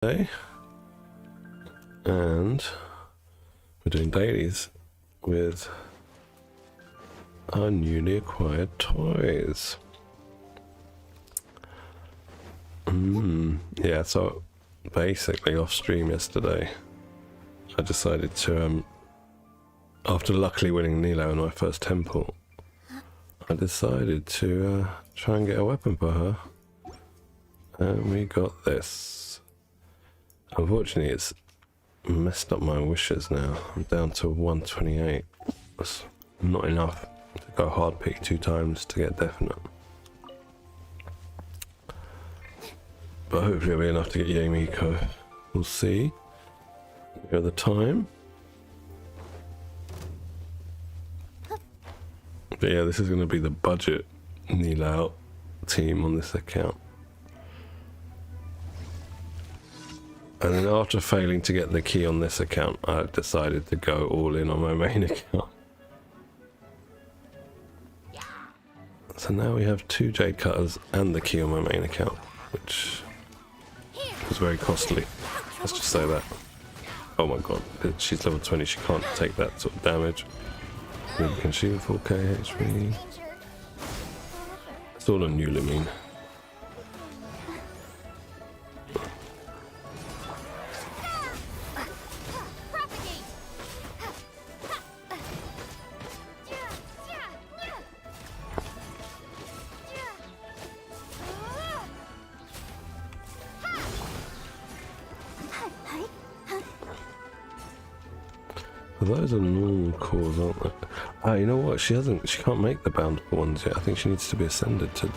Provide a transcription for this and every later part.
today, and we're doing dailies with our newly acquired toys. Yeah, so basically off stream yesterday, I decided to, after luckily winning Nilo in my first temple, I decided to try and get a weapon for her. And we got this. Unfortunately, it's messed up my wishes now. I'm down to 128. That's not enough to go hard pick 2 times to get definite. But hopefully it'll be enough to get Yamiko. We'll see. We got the time. But yeah, this is going to be the budget Nilo team on this account. And then after failing to get the key on this account, I decided to go all in on my main account. So now we have 2 jade cutters and the key on my main account, which is very costly. Let's just say that. Oh my god, she's level 20, she can't take that sort of damage. Can she 4k HP? It's all on Eulamine. Those are normal cores, aren't they? Ah, you know what? She can't make the boundable ones yet. I think she needs to be ascended to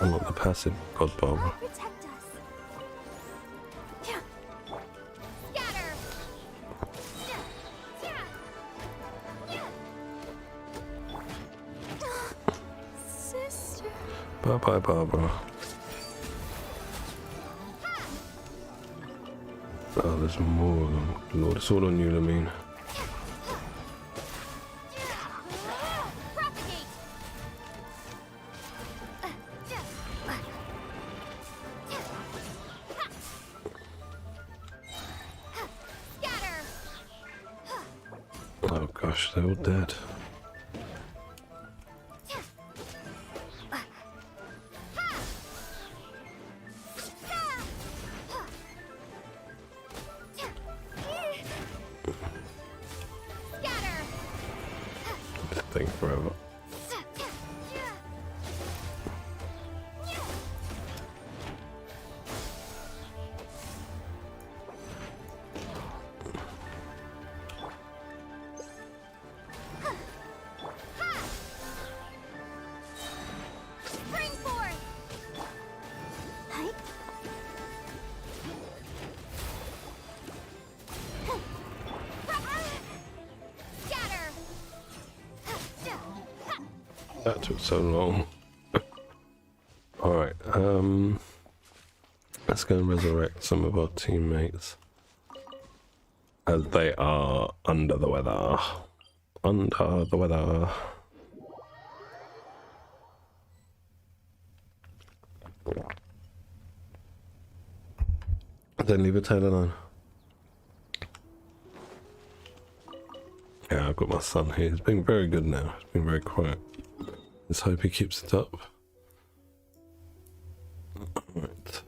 unlock the passive God Barbara. Bye bye, Barbara. Oh, there's more of them. Lord, it's all on Eulamine. Oh gosh, they're all dead. This thing forever. That took so long. Alright, let's go and resurrect some of our teammates. As they are under the weather. Under the weather. Then leave a tail alone. Yeah, I've got my son here. He's been very good now. He's been very quiet. Let's hope he keeps it up. Right.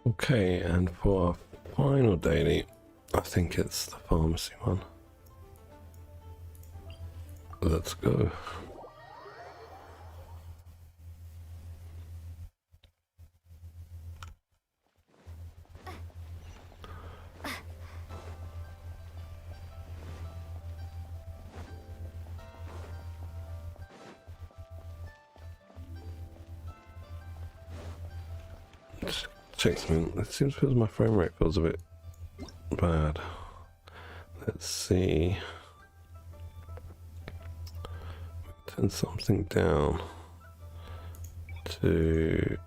Okay, and for our final daily, I think it's the pharmacy one. Let's go. Check something. It seems because my frame rate feels a bit bad. Let's see. Turn something down to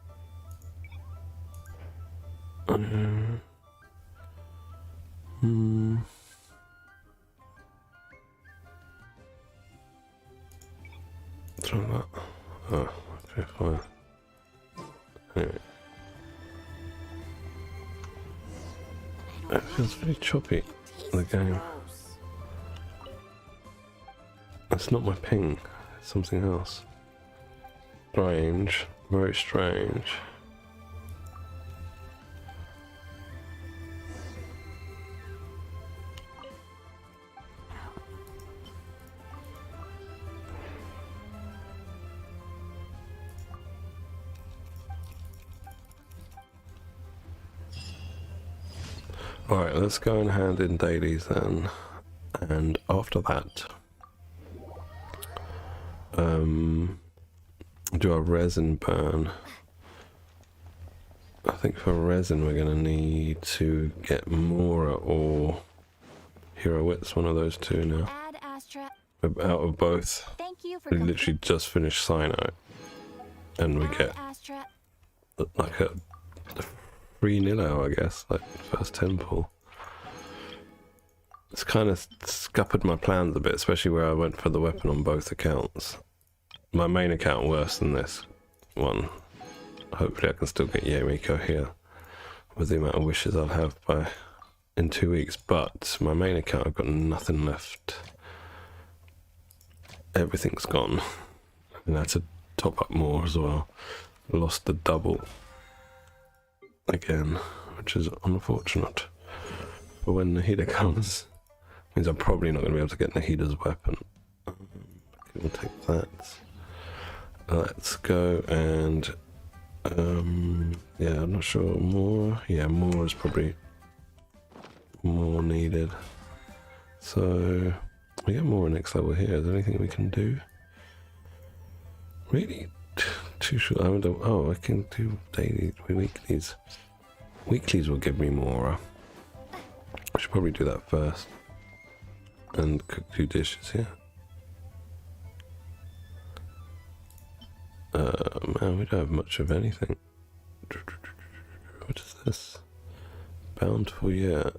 try that. Oh, okay, fine. Anyway. It feels very choppy, the game. It's not my ping, it's something else. Strange, very strange. Alright, let's go and hand in dailies then. And after that, do a resin burn. I think for resin we're going to need to get Mora or Hero Wits, one of those two now. We're out of both. We literally just finished Sinai. And we get like a free Nilo, I guess, like first temple. It's kind of scuppered my plans a bit, especially where I went for the weapon on both accounts. My main account worse than this one. Hopefully I can still get Yamiko here with the amount of wishes I'll have in 2 weeks, but my main account I've got nothing left. Everything's gone. And I had to top up more as well. Lost the double again, which is unfortunate. But when Nahida comes, means I'm probably not going to be able to get Nahida's weapon. We'll take that. Let's go and yeah, I'm not sure. More, yeah, more is probably more needed. So we get more next level here. Is there anything we can do? Really too short. I haven't done. Oh, I can do daily weeklies. Weeklies will give me more. I should probably do that first and cook 2 dishes. Yeah. Man, we don't have much of anything. What is this? Bountiful, yeah.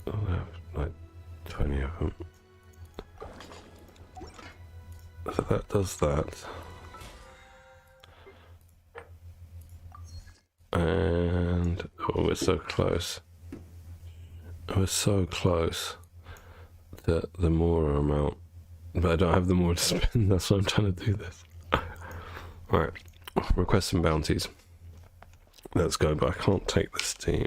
I'll have like 20 of them. So that does that. And oh, we're so close. We're so close to the more amount, but I don't have the more to spend. That's why I'm trying to do this. Alright, request some bounties. Let's go, but I can't take this team.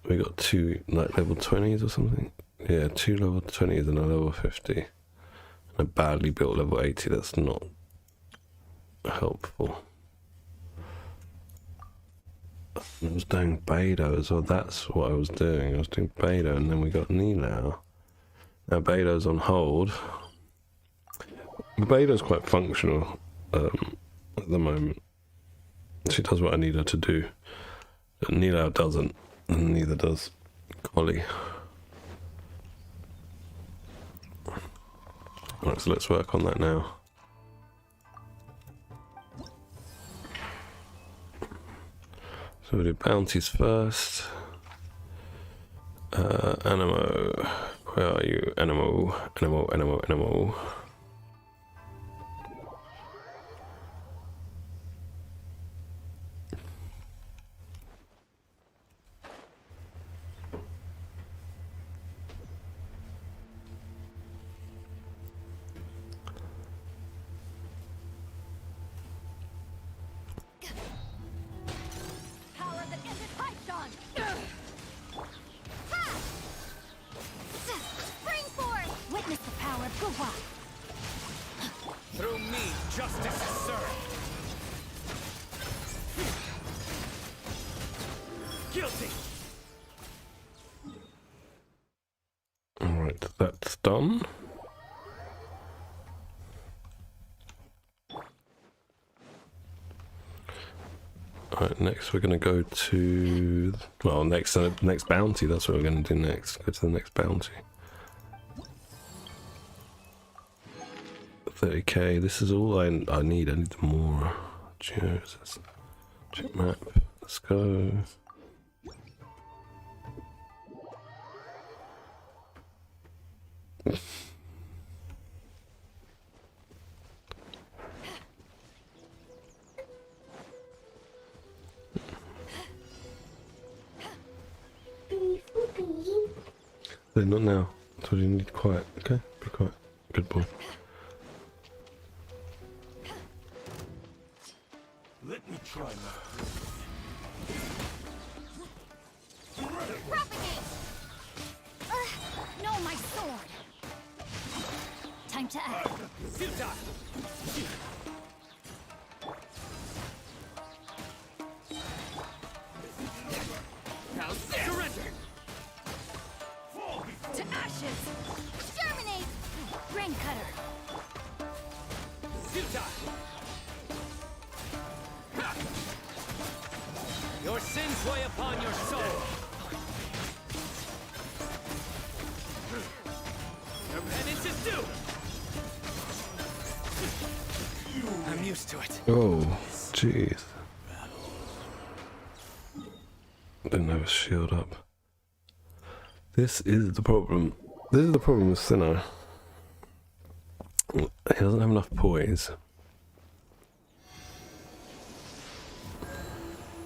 We got 2 like level 20s or something. Yeah, 2 level 20s and a level 50. And a badly built level 80. That's not helpful. I was doing Beidou as well. That's what I was doing. I was doing Beidou, and then we got Nilau. Now Beidou's on hold. Beidou's quite functional at the moment. She does what I need her to do. But Nilau doesn't, and neither does Collie. Alright, so let's work on that now. So we'll do bounties first. Animo. Where are you? Animo. Animo, Animo, Animo. Through me, justice is served. Guilty. Alright, that's done. Alright, next we're going to go to... Well, next bounty, that's what we're going to do next. Go to the next bounty. 30k, this is all I need. I need more. Cheers. Check map. Let's go. Not now. So you need quiet. Okay, be quiet. Good boy. Let me try now. Propagate! No, my sword! Time to act. Futile. Now surrender. To ashes! Exterminate! Rain cutter! Futile. Ha! Your sins weigh upon your soul. Your penance is due. I'm used to it. Oh, jeez. Didn't have a shield up. This is the problem. This is the problem with Sinnoh. He doesn't have enough poise.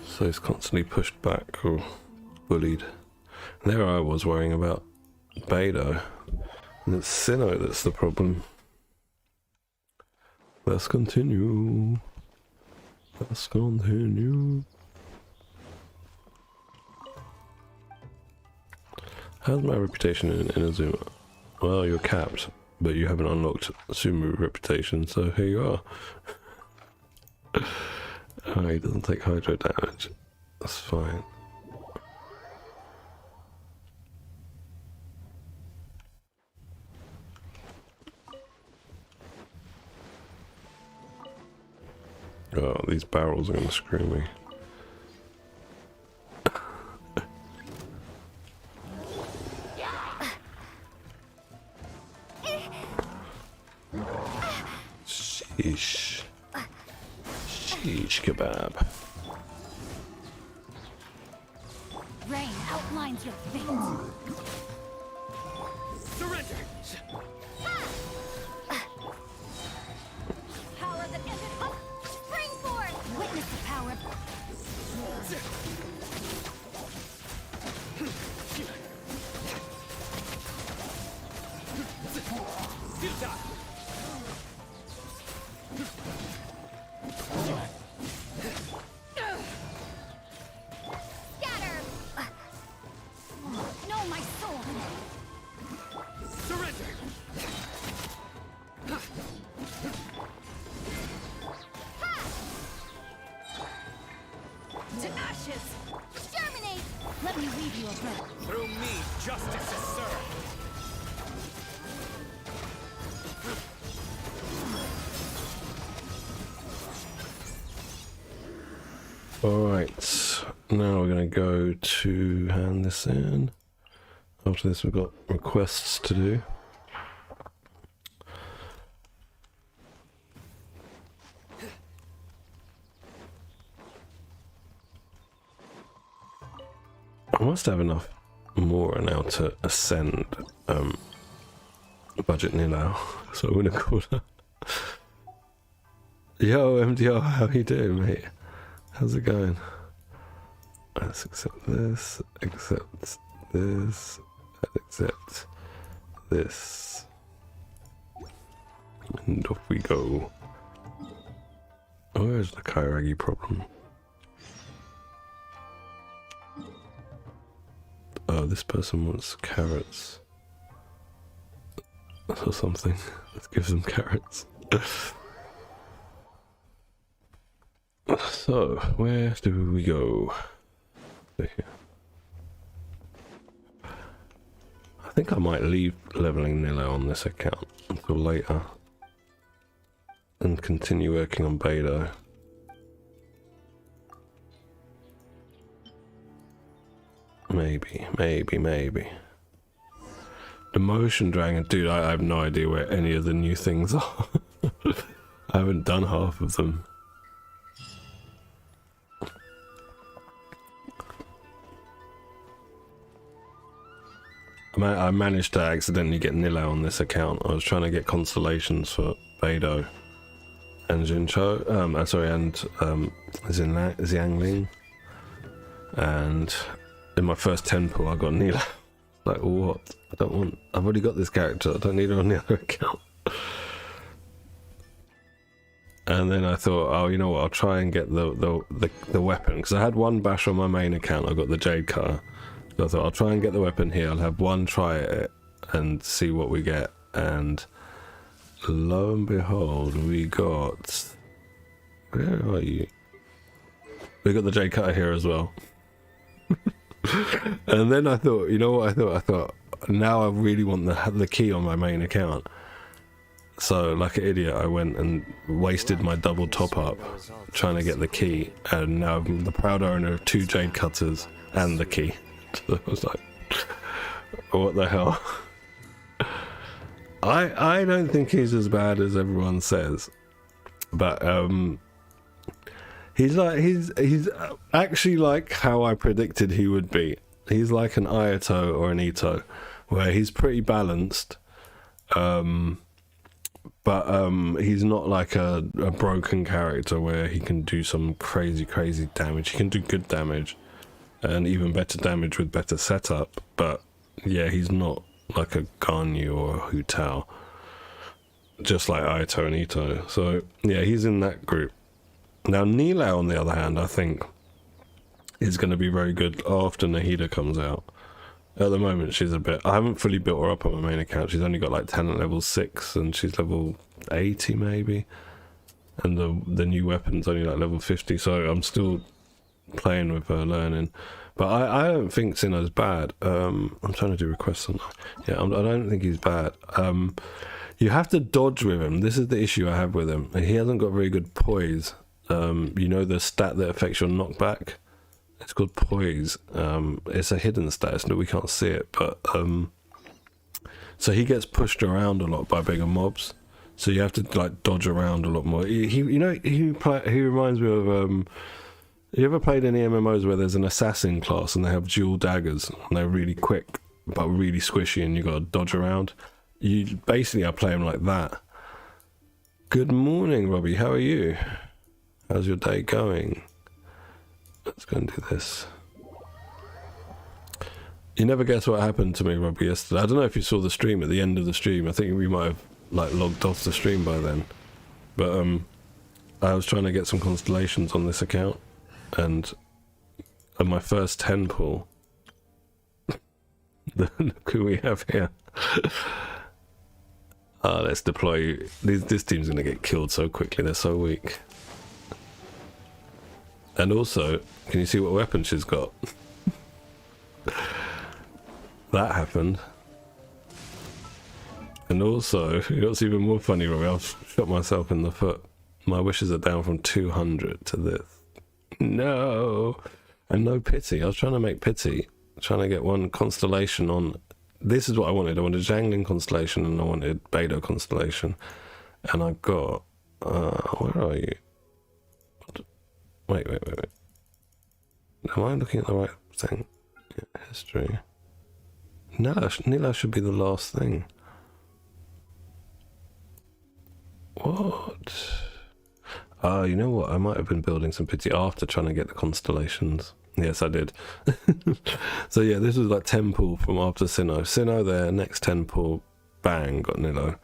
So he's constantly pushed back or bullied. And there I was worrying about Beidou. And it's Sinnoh that's the problem. Let's continue. Let's continue. How's my reputation in Inazuma? Well, you're capped, but you haven't unlocked Sumu reputation, so here you are. Oh, he doesn't take hydro damage. That's fine. Oh, these barrels are gonna screw me. Sheesh. Sheesh kebab. Rain outlines your fate. Surrender. Power that ended up. Spring forth! Witness the power. Futile. Scatter! No, my sword! Surrender. To ashes! Exterminate! Let me weave you a rope. Through me, justice is served. Alright, now we're going to go to hand this in. After this we've got requests to do. I must have enough more now to ascend Budget Nilau, so I'm going to call her. Yo MDR, how you doing, mate? How's it going? Let's accept this, accept this, and accept this. And off we go. Where's the Kairagi problem? Oh, this person wants carrots. or something. Let's give them carrots. So, where do we go? Here. I think I might leave leveling Nilo on this account until later and continue working on Beidou. Maybe. The motion dragon, dude, I have no idea where any of the new things are. I haven't done half of them. I managed to accidentally get Nilo on this account. I was trying to get constellations for Beidou and Jincho, Xiangling, and in my first temple I got Nilo. Like, what? I've already got this character, I don't need her on the other account. And then I thought, oh, you know what, I'll try and get the weapon, because I had one bash on my main account. I got the Jade Cutter. So I thought I'll try and get the weapon here. I'll have one try at it and see what we get. And lo and behold, we got... Where are you? We got the Jade Cutter here as well. And then I thought, you know what I thought? Now I really want the key on my main account. So, like an idiot, I went and wasted my double top up trying to get the key. And now I'm the proud owner of 2 Jade Cutters and the key. So I was like, what the hell? I don't think he's as bad as everyone says, but he's actually like how I predicted he would be. He's like an Ayato or an Ito, where he's pretty balanced, but he's not like a broken character where he can do some crazy damage. He can do good damage and even better damage with better setup, but yeah, he's not like a Ganyu or a Hu Tao, just like Aito and Ito. So yeah, he's in that group. Now Nilao, on the other hand, I think is going to be very good after Nahida comes out. At the moment she's a bit, I haven't fully built her up on my main account. She's only got like talent level 6 and she's level 80 maybe, and the new weapon's only like level 50, so I'm still playing with her, learning. But I don't think Sinnoh's bad. I'm trying to do requests on that. Yeah, I don't think he's bad. You have to dodge with him. This is the issue I have with him. He hasn't got very good poise. You know the stat that affects your knockback? It's called poise. It's a hidden stat, so we can't see it. But so he gets pushed around a lot by bigger mobs. So you have to like dodge around a lot more. He reminds me of you ever played any MMOs where there's an assassin class and they have dual daggers and they're really quick but really squishy and you got to dodge around? You basically are playing like that. Good morning, Robbie. How are you? How's your day going? Let's go and do this. You never guess what happened to me, Robbie, yesterday. I don't know if you saw the stream at the end of the stream. I think we might have like logged off the stream by then. But I was trying to get some constellations on this account. And at my first 10 pull, look who we have here. Let's deploy. This team's going to get killed so quickly. They're so weak. And also, can you see what weapon she's got? That happened. And also, you know what's even more funny, Robbie? I've shot myself in the foot. My wishes are down from 200 to this. No, and no pity. I was trying to make pity, trying to get one constellation on. This is what I wanted. I wanted Xiangling constellation and I wanted Beidou constellation, and I got. Where are you? Wait. Am I looking at the right thing? Yeah, history. Nila should be the last thing. What? You know what? I might have been building some pity after trying to get the constellations. Yes, I did. So yeah, this was like 10 pull from after Sinnoh. Sinnoh there, next 10 pull, bang, got Nilo.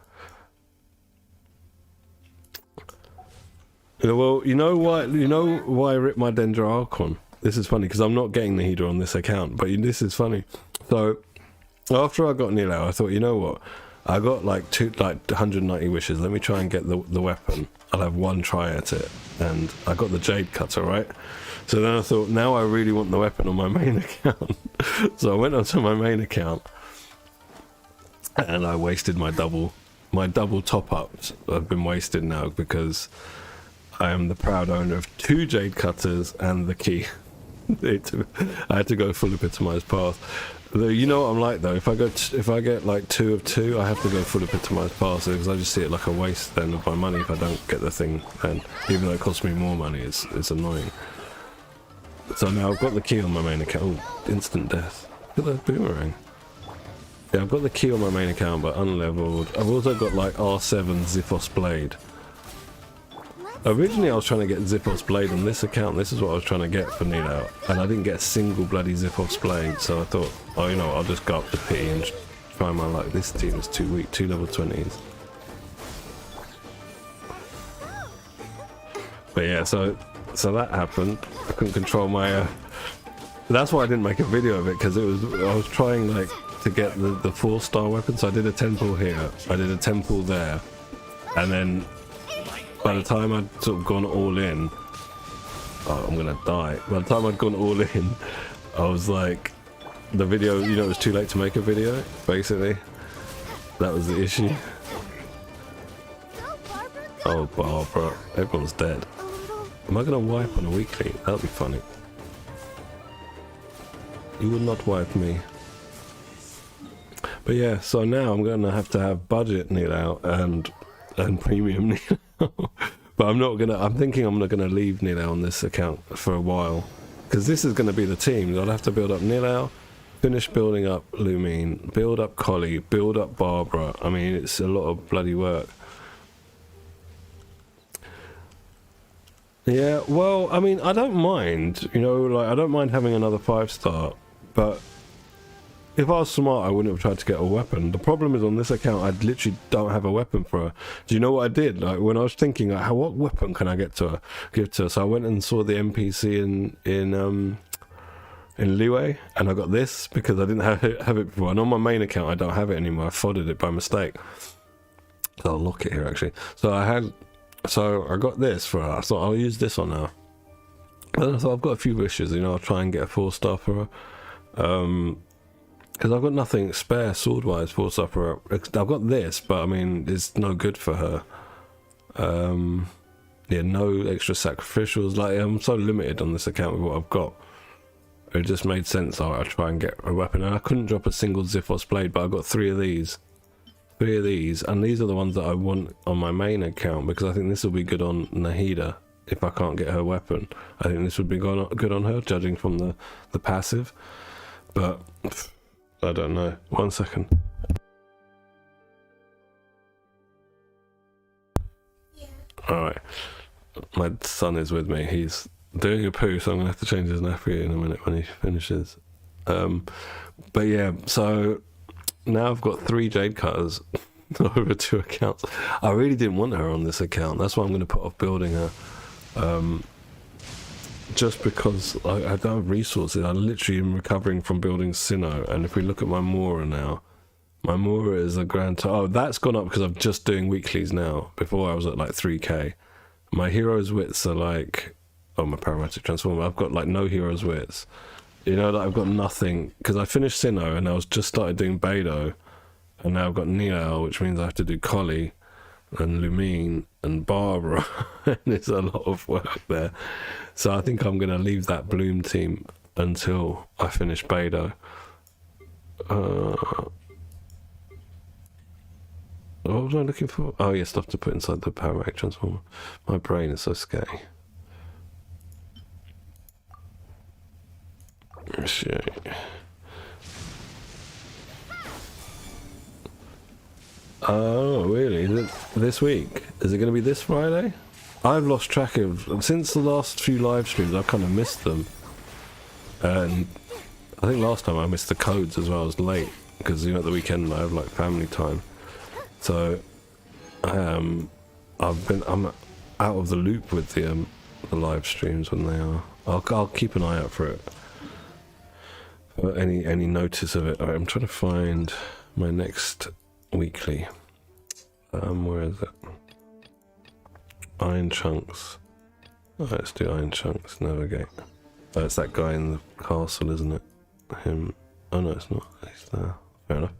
Well, you know why I ripped my Dendra Archon? This is funny because I'm not getting Nahida on this account, but this is funny. So after I got Nilo, I thought, you know what? I got like 190 wishes. Let me try and get the weapon. I'll have one try at it, and I got the jade cutter, right? So then I thought, now I really want the weapon on my main account. So I went onto my main account, and I wasted my double top ups. Have been wasted now because I am the proud owner of 2 jade cutters and the key. I had to go full epitomized path. Though, you know what I'm like though. If I get like 2 of 2, I have to go full epitomized path because I just see it like a waste then of my money if I don't get the thing. And even though it costs me more money, it's annoying. So now I've got the key on my main account. Oh, instant death. Look at that boomerang. Yeah, I've got the key on my main account, but unleveled. I've also got like R7 Ziphos Blade. Originally I was trying to get Ziphos Blade on this account. This is what I was trying to get for Nilo, and I didn't get a single bloody Ziphos Blade, so I thought, oh, you know what, I'll just go up to pity and try my luck. This team is too weak, 2 level 20s. But yeah, so that happened. I couldn't control my that's why I didn't make a video of it, because I was trying like to get the 4-star weapon. So I did a temple here, I did a temple there, and then by the time I'd sort of gone all in, oh, I'm gonna die. By the time I'd gone all in, I was like, the video, you know, it was too late to make a video, basically. That was the issue. Oh, Barbara, everyone's dead. Am I gonna wipe on a weekly? That'll be funny. You would not wipe me. But yeah, so now I'm gonna have to have budget Nilo and premium Nilo. But I'm thinking I'm not gonna leave Nilo on this account for a while, because this is gonna be the team. I'll have to build up Nilo, finish building up Lumine, build up Collie, build up Barbara. I mean, it's a lot of bloody work. Yeah, well, I mean, I don't mind, you know, like, I don't mind having another 5-star, but if I was smart, I wouldn't have tried to get a weapon. The problem is on this account, I literally don't have a weapon for her. Do you know what I did? Like, when I was thinking, like, what weapon can I give to her? So I went and saw the NPC in Liyue, and I got this because I didn't have it before. And on my main account, I don't have it anymore. I fodded it by mistake. So I'll lock it here, actually. So I got this for her. I thought I'll use this on her. And then I thought I've got a few wishes, you know, I'll try and get a 4-star for her. Because I've got nothing spare sword-wise 4-star for her. I've got this, but I mean, it's no good for her. Yeah, no extra sacrificials. Like, I'm so limited on this account with what I've got. It just made sense. I'll try and get a weapon. And I couldn't drop a single Ziphos Blade, but I got 3 of these. 3 of these, and these are the ones that I want on my main account, because I think this will be good on Nahida if I can't get her weapon. I think this would be good on her, judging from the passive. But I don't know. 1 second. Yeah. Alright. My son is with me. He's doing a poo, so I'm going to have to change his nappy in a minute when he finishes. But yeah, so now I've got 3 jade cutters over 2 accounts. I really didn't want her on this account. That's why I'm going to put off building her. Just because I don't have resources. I literally am recovering from building Sinnoh. And if we look at my Mora now, my Mora is a grand... Oh, that's gone up because I'm just doing weeklies now. Before I was at like 3k. My hero's wits are like... Oh, my parametric transformer. I've got like no hero's wits. You know, like I've got nothing, because I finished Sinnoh and I was just started doing Beidou, and now I've got Neo, which means I have to do Collie and Lumine and Barbara, and it's a lot of work there. So I think I'm going to leave that Bloom team until I finish Beidou. What was I looking for? Oh yeah, stuff to put inside the parametric transformer. My brain is so scatty. Shit. Oh, really? Is it this week? Is it going to be this Friday? I've lost track of... Since the last few live streams, I've kind of missed them. And I think last time I missed the codes as well. I was late, because, you know, at the weekend I have, like, family time. So, I'm out of the loop with the live streams when they are. I'll keep an eye out for it. Any notice of it. Alright, I'm trying to find my next weekly. Where is it? Iron Chunks. Oh, let's do Iron Chunks, navigate. Oh, it's that guy in the castle, isn't it? Him. Oh no, it's not. He's there. Fair enough.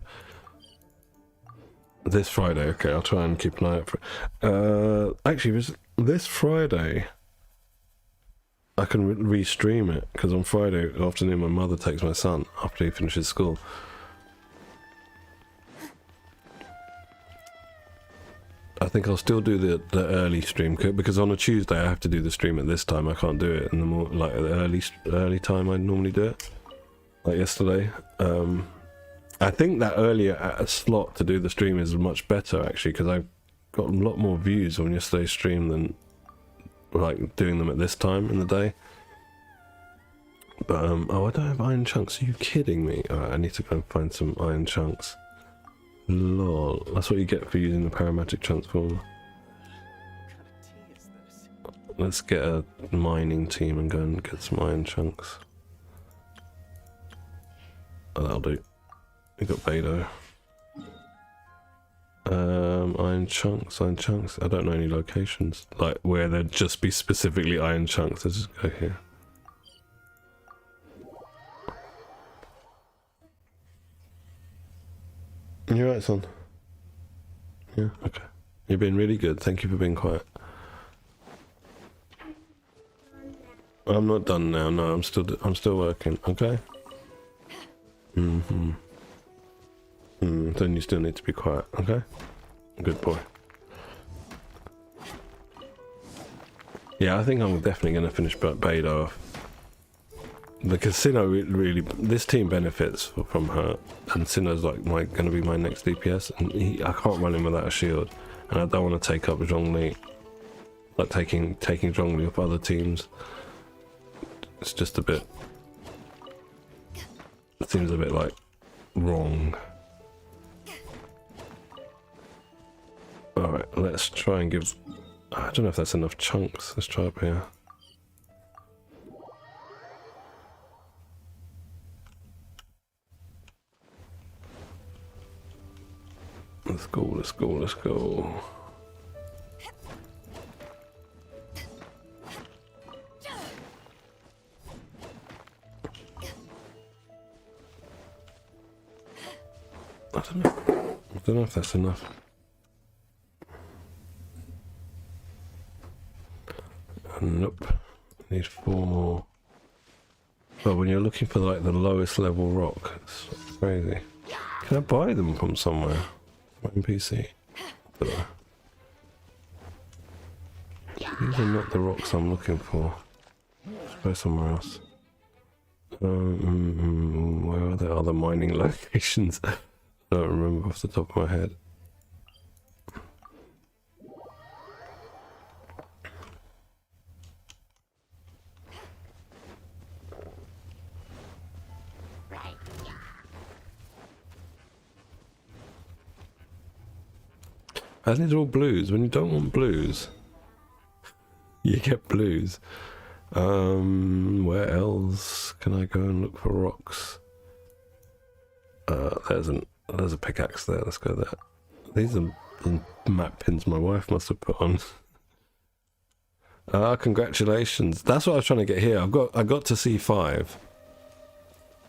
This Friday, okay, I'll try and keep an eye out for it. Actually, this Friday, I can re-stream it, because on Friday afternoon my mother takes my son after he finishes school. I think I'll still do the early stream, because on a Tuesday I have to do the stream at this time. I can't do it in the like at the early time I normally do it, like yesterday. I think that earlier slot to do the stream is much better actually, because I've got a lot more views on yesterday's stream than like doing them at this time in the day. But oh, I don't have iron chunks. Are you kidding me? Alright, I need to go and find some iron chunks. Lol, that's what you get for using the parametric transformer. Let's get a mining team and go and get some iron chunks. Oh, that'll do. We got Beto. Iron chunks. I don't know any locations like where there'd just be specifically iron chunks. Let's just go here. You right, son? Yeah, okay. You've been really good. Thank you for being quiet. I'm not done now. No, I'm still working. Okay. Then you still need to be quiet. Okay. Good boy. Yeah, I think I'm definitely going to finish Beto off. Because Sinnoh really, this team benefits from her, and Sinnoh's like going to be my next DPS, and I can't run him without a shield, and I don't want to take up Zhongli, like taking Zhongli off other teams. It's just a bit, it seems a bit like wrong. All right, let's try and give. I don't know if that's enough chunks. Let's try up here. Let's go. I don't know if that's enough. Nope. Need 4 more. But when you're looking for like the lowest level rock, it's crazy. Can I buy them from somewhere? NPC. These are not the rocks I'm looking for. Let's go somewhere else. Where are the other mining locations? I don't remember off the top of my head. And these are all blues. When you don't want blues, you get blues. Where else can I go and look for rocks? There's a pickaxe there. Let's go there. These are the map pins my wife must have put on. Congratulations. That's what I was trying to get here. I got to C5.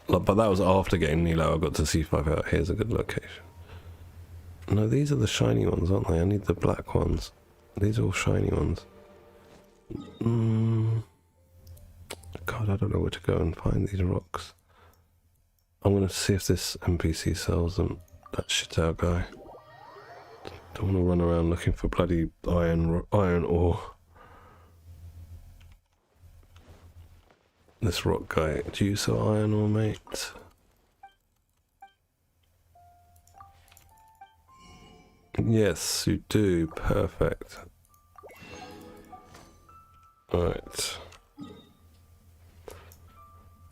But that was after getting Nilo. I got to C5 out. Here's a good location. No, these are the shiny ones, aren't they? I need the black ones. These are all shiny ones. God, I don't know where to go and find these rocks. I'm gonna see if this NPC sells them. That shit out guy. Don't want to run around looking for bloody iron ore. This rock guy. Do you sell iron ore, mate? Yes, you do. Perfect. Alright.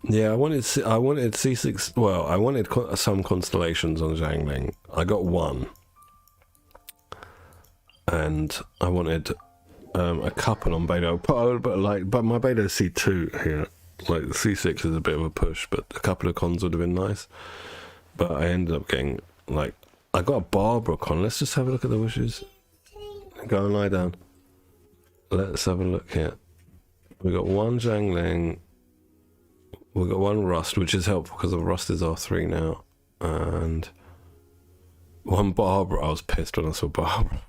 Yeah, I wanted C6. Well, I wanted some constellations on Zhangling. I got one, and I wanted a couple on Beto. But my Beto C2 here. Like the C6 is a bit of a push, but a couple of cons would have been nice. But I ended up getting like I got a Barbrook on. Let's just have a look at the wishes. Go and lie down. Let's have a look here. We got one Jangling. We got one Rust, which is helpful because the Rust is R3 now, and one Barbara. I was pissed when I saw Barbara.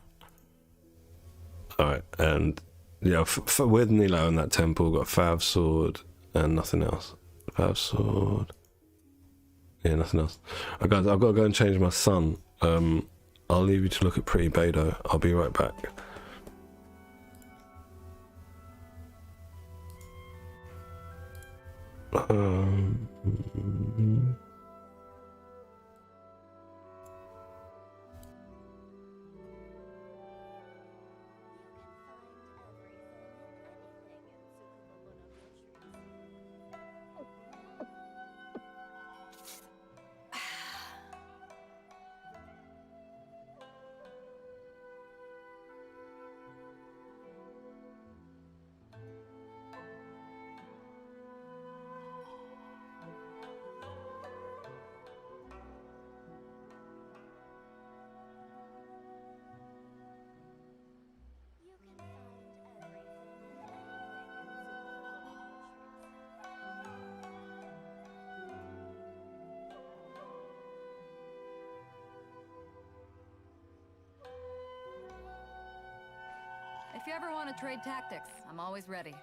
All right, and yeah, with Nilo in that temple, got Fav Sword and nothing else. Fav Sword. Yeah, nothing else. I've got to go and change my son. I'll leave you to look at Pretty Beto. I'll be right back. If you ever want to trade tactics, I'm always ready.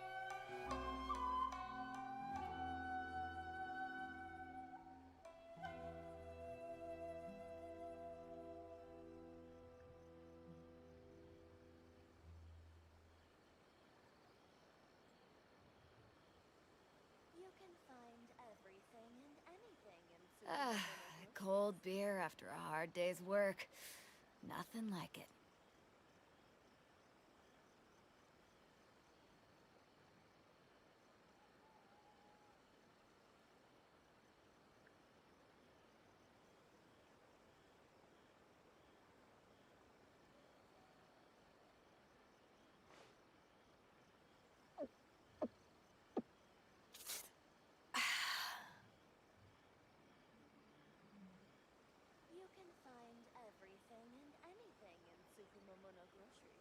You can find everything and anything in Cold beer after a hard day's work. Nothing like it. You can find everything and anything in Tsukumomono groceries.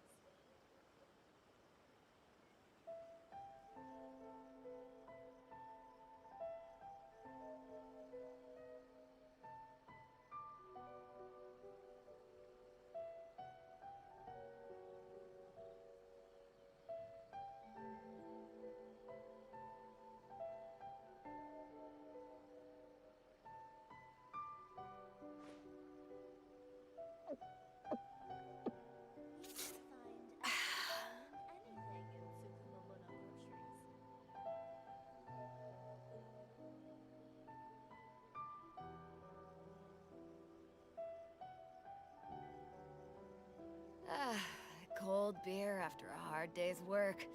Cold beer after a hard day's work.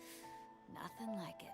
Nothing like it.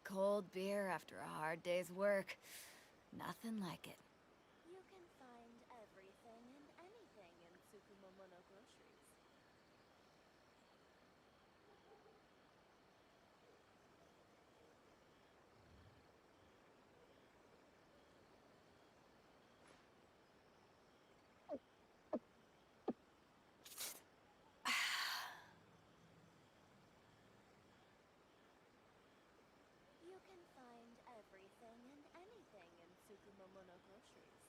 Cold beer after a hard day's work. Nothing like it. You can find everything and anything in Tsukumomono groceries. Tsukumomono groceries.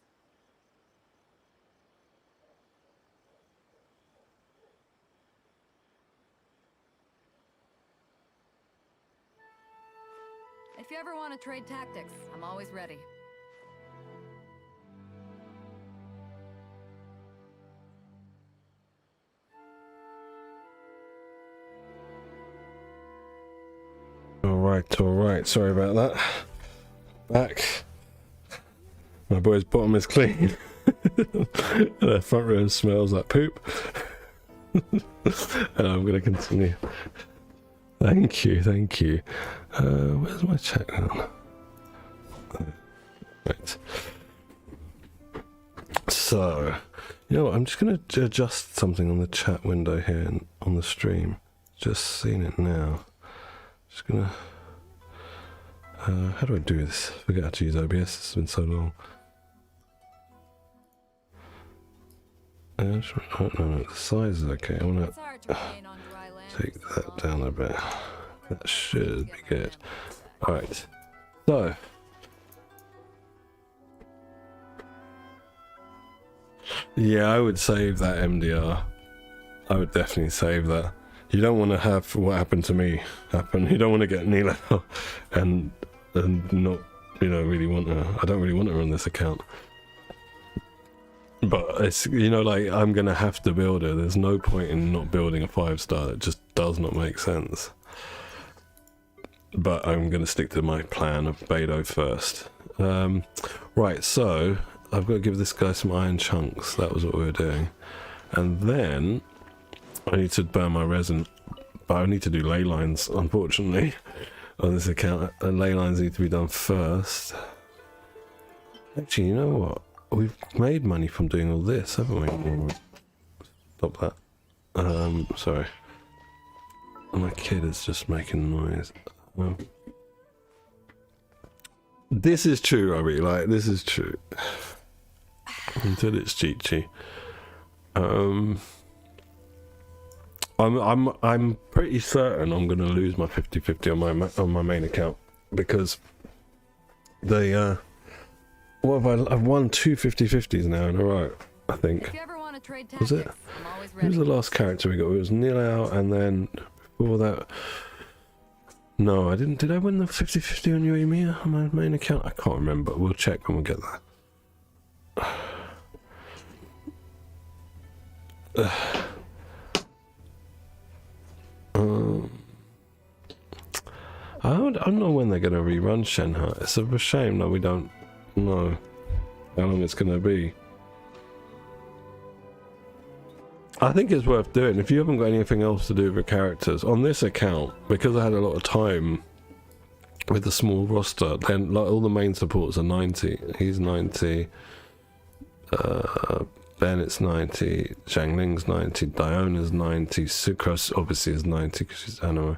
If you ever want to trade tactics, I'm always ready. All right. Sorry about that. Back. My boy's bottom is clean. The front room smells like poop. And I'm gonna continue. Thank you. Where's my chat now? Right. So, you know what? I'm just gonna adjust something on the chat window here and on the stream. Just seen it now. Just gonna. How do I do this? Forget how to use OBS. It's been so long. Oh, no, the size is okay. I wanna It's hard to remain on dry land. take that down a bit. That should be good. Alright. So. Yeah, I would save that MDR. I would definitely save that. You don't want to have what happened to me happen. You don't want to get Nila and not, you know, really want her. I don't really want her on this account. But it's, you know, like, I'm going to have to build her. There's no point in not building a 5-star. It just does not make sense. But I'm going to stick to my plan of Beidou first. Right, so I've got to give this guy some iron chunks. That was what we were doing. And then I need to burn my resin. But I need to do ley lines, unfortunately, on this account. And ley lines need to be done first. Actually, you know what? We've made money from doing all this, haven't we? Stop that. Sorry. My kid is just making noise. This is true, I really like. This is true. Until it's Chi-Chi. I'm pretty certain I'm gonna lose my 50-50 on my main account because they what have I've won 2 50-50s now in a row, I think. If you ever want to trade Was tactics, it? I'm always Who was ready. the last character we got? It was Nilao, and then before that, no, I didn't. Did I win the 50-50 on Yoimiya on my main account? I can't remember. We'll check when we get there. I don't know when they're going to rerun Shenhe. It's a shame that we don't know how long it's going to be. I think it's worth doing. If you haven't got anything else to do with your characters, on this account, because I had a lot of time with the small roster, then like all the main supports are 90. He's 90. Bennett's 90. Zhangling's 90. Diona's 90. Sucrose obviously is 90 because she's anime.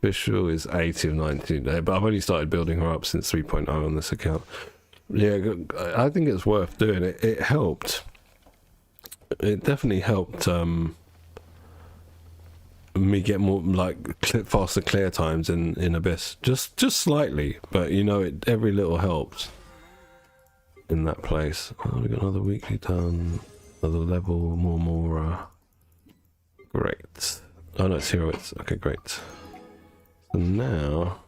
Official is 80 of 90 today, but I've only started building her up since 3.0 on this account. Yeah, I think it's worth doing. It helped. It definitely helped me get more like faster clear times in Abyss, just slightly, but you know, every little helps in that place. Oh, we got another weekly done, another level, more. Great. Oh no, it's hero. It's okay. Great. So now,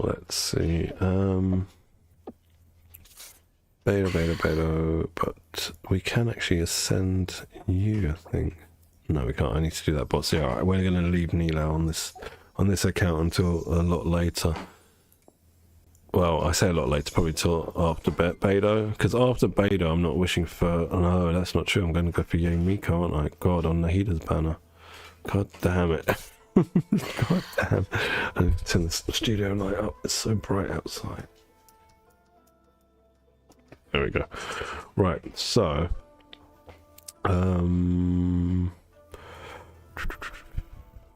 let's see. Beta, but we can actually ascend you, I think. No, we can't. I need to do that bot. So yeah, alright, we're going to leave Nilo on this account until a lot later. Well, I say a lot later, probably till after Beidou, because after Beidou I'm not wishing for... Oh no, that's not true. I'm going to go for Yamiko, aren't I? God, on Nahida's banner. God damn it. God damn. I need to turn the studio light up. It's so bright outside. There we go. Right, so... yeah,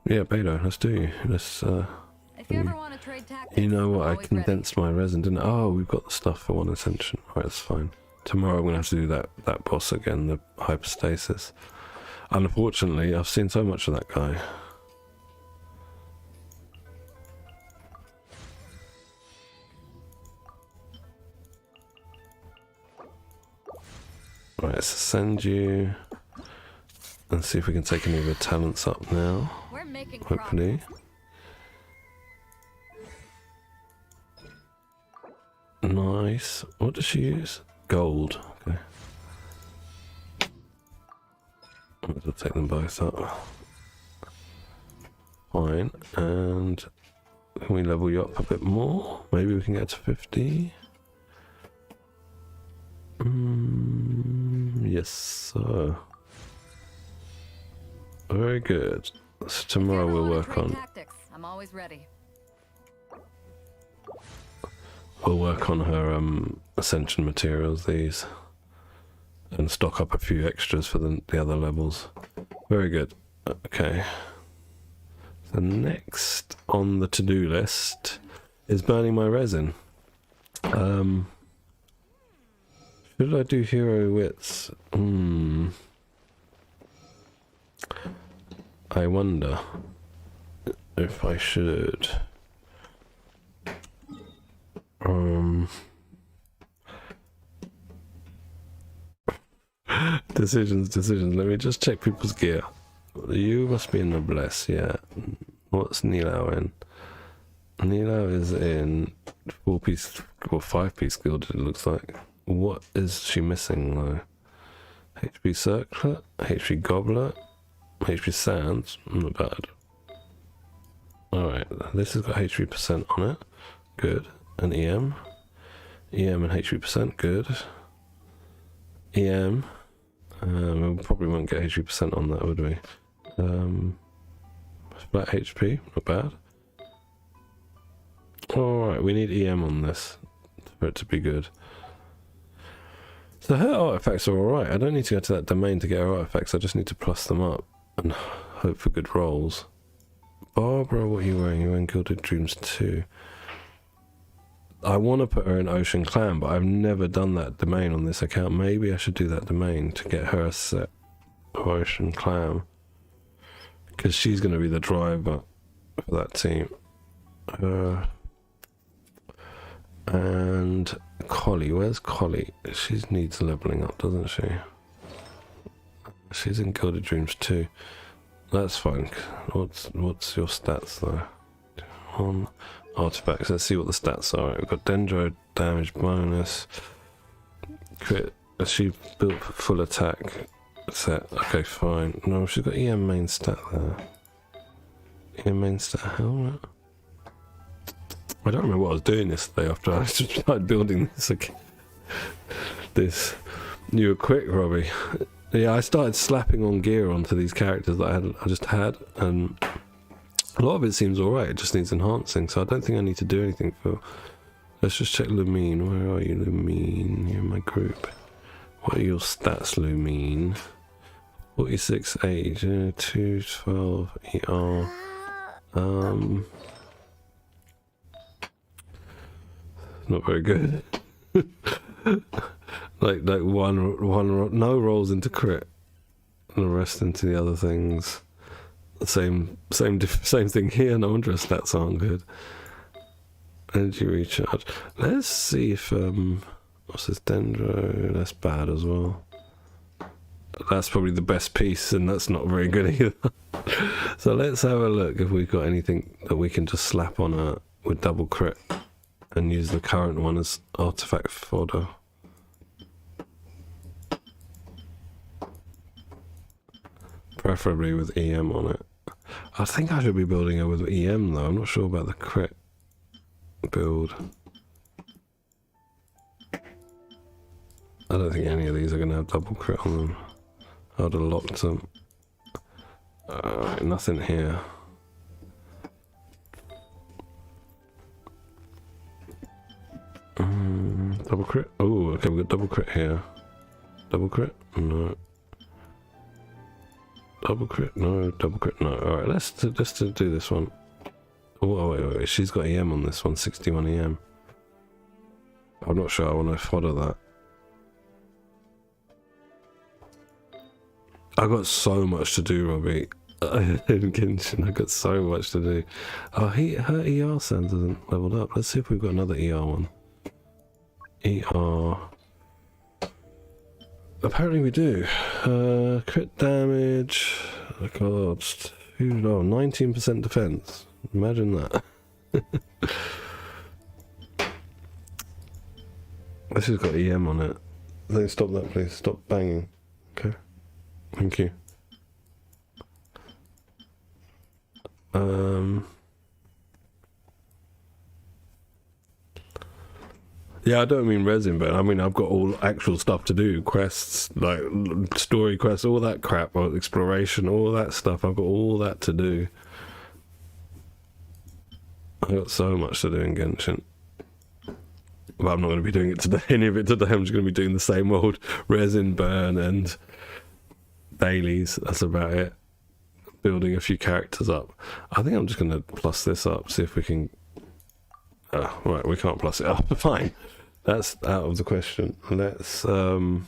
Beidou, let's do. Let's, If you ever want to trade tactics, you know what, I'm I always ready. condensed my resin, didn't I? Oh, we've got the stuff for one ascension. Right, that's fine. Tomorrow I'm going to have to do that boss again, the hypostasis. Unfortunately, I've seen so much of that guy. Right, so send you and see if we can take any of the talents up now. We're making Hopefully. Nice. What does she use? Gold. Okay. I'll take them both up. Fine. And can we level you up a bit more? Maybe we can get to 50. Yes, sir. Very good. So tomorrow we'll work on. Tactics. I'm always ready. We'll work on her ascension materials, these, and stock up a few extras for the other levels. Very good. Okay. So next on the to-do list is burning my resin. Should I do hero wits? I wonder if I should. Decisions. Let me just check people's gear. You must be in noblesse, yeah. What's Nilao in? Nilao is in 4-piece or 5-piece gilded, it looks like. What is she missing though? HP circlet, HP goblet, HP sands, not bad. Alright, this has got HP percent on it. Good. And EM and HP percent, good. EM, we probably won't get HP percent on that, would we? Flat HP, not bad. Alright, we need EM on this for it to be good. So her artifacts are alright. I don't need to go to that domain to get her artifacts, I just need to plus them up and hope for good rolls. Barbara, what are you wearing? You're wearing Gilded Dreams 2. I want to put her in Ocean Clan, but I've never done that domain on this account. Maybe I should do that domain to get her a set of Ocean Clan. Because she's going to be the driver for that team. And Collie, where's Collie? She needs leveling up, doesn't she? She's in Gilded Dreams 2. That's fine. What's your stats though? On artifacts, let's see what the stats are. We've got Dendro damage bonus. Crit. She built full attack set. Okay, fine. No, she's got EM main stat there. EM main stat helmet. I don't remember what I was doing yesterday after I started building this again. This. You were quick, Robbie. Yeah, I started slapping on gear onto these characters that I just had, and a lot of it seems alright, it just needs enhancing, so I don't think I need to do anything for... Let's just check Lumine. Where are you, Lumine? You're in my group. What are your stats, Lumine? 46 age, 212 ER. Not very good. like one no rolls into crit, and the rest into the other things. Same thing here. No wonder her stats aren't good. Energy recharge. Let's see if what's this, Dendro? That's bad as well. That's probably the best piece, and that's not very good either. So let's have a look if we've got anything that we can just slap on her with double crit and use the current one as artifact fodder. Preferably with EM on it. I think I should be building her with EM though. I'm not sure about the crit build. I don't think any of these are going to have double crit on them. I would have locked them. Nothing here. Double crit? Oh, okay, we've got double crit here. Double crit? No. Double crit? No. Double crit? No. Alright, let's do this one. Oh, wait. She's got EM on this one. 61 EM. I'm not sure I want to fodder that. I got so much to do, Robbie. In Genshin, I got so much to do. Oh, her ER sands isn't leveled up. Let's see if we've got another ER one. ER. apparently we do. Crit damage. Oh god. 19% defense. Imagine that. This has got EM on it. Don't stop that, please. Stop banging. Okay. Thank you. Yeah, I don't mean resin, but I mean I've got all actual stuff to do, quests, like story quests, all that crap, or exploration, all that stuff. I've got all that to do. I've got so much to do in Genshin. But I'm not going to be doing it today, any of it today. I'm just going to be doing the same old resin burn and dailies. That's about it. Building a few characters up. I think I'm just going to plus this up, see if we can... Oh, right, we can't plus it up. Fine. That's out of the question. Let's do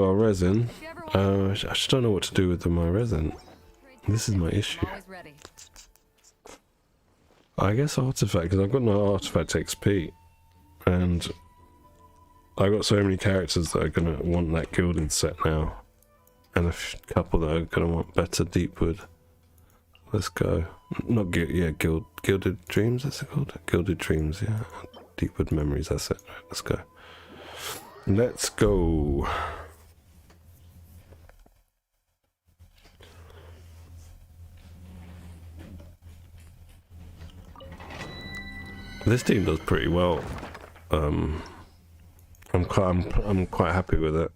our resin. I just don't know what to do with my resin. This is my issue. Always ready. I guess artifact, because I've got no artifact XP, and I got so many characters that are gonna want that gilded set now, and a couple that are gonna want better deepwood. Let's go. Not gilded dreams. That's it called. Gilded dreams. Yeah, deepwood memories. That's it. Right, let's go. Let's go. This team does pretty well. I'm quite happy with it.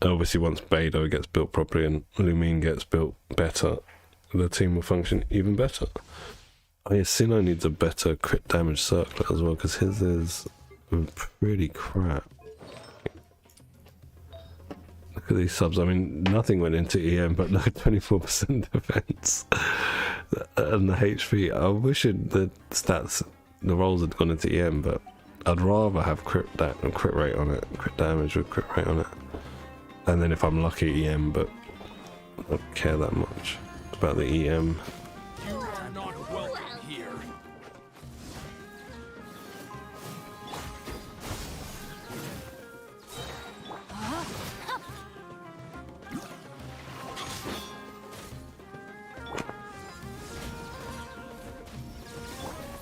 Obviously, once Beidou gets built properly and Lumine gets built better, the team will function even better. Oh yeah, Sinnoh needs a better crit damage circlet as well, because his is pretty crap. Look at these subs. I mean, nothing went into EM, but look at 24% defense. And the HP, I wish the stats, the rolls had gone into EM, but I'd rather have crit rate on it, crit damage with crit rate on it. And then if I'm lucky, EM, but I don't care that much about the EM. You are not welcome here.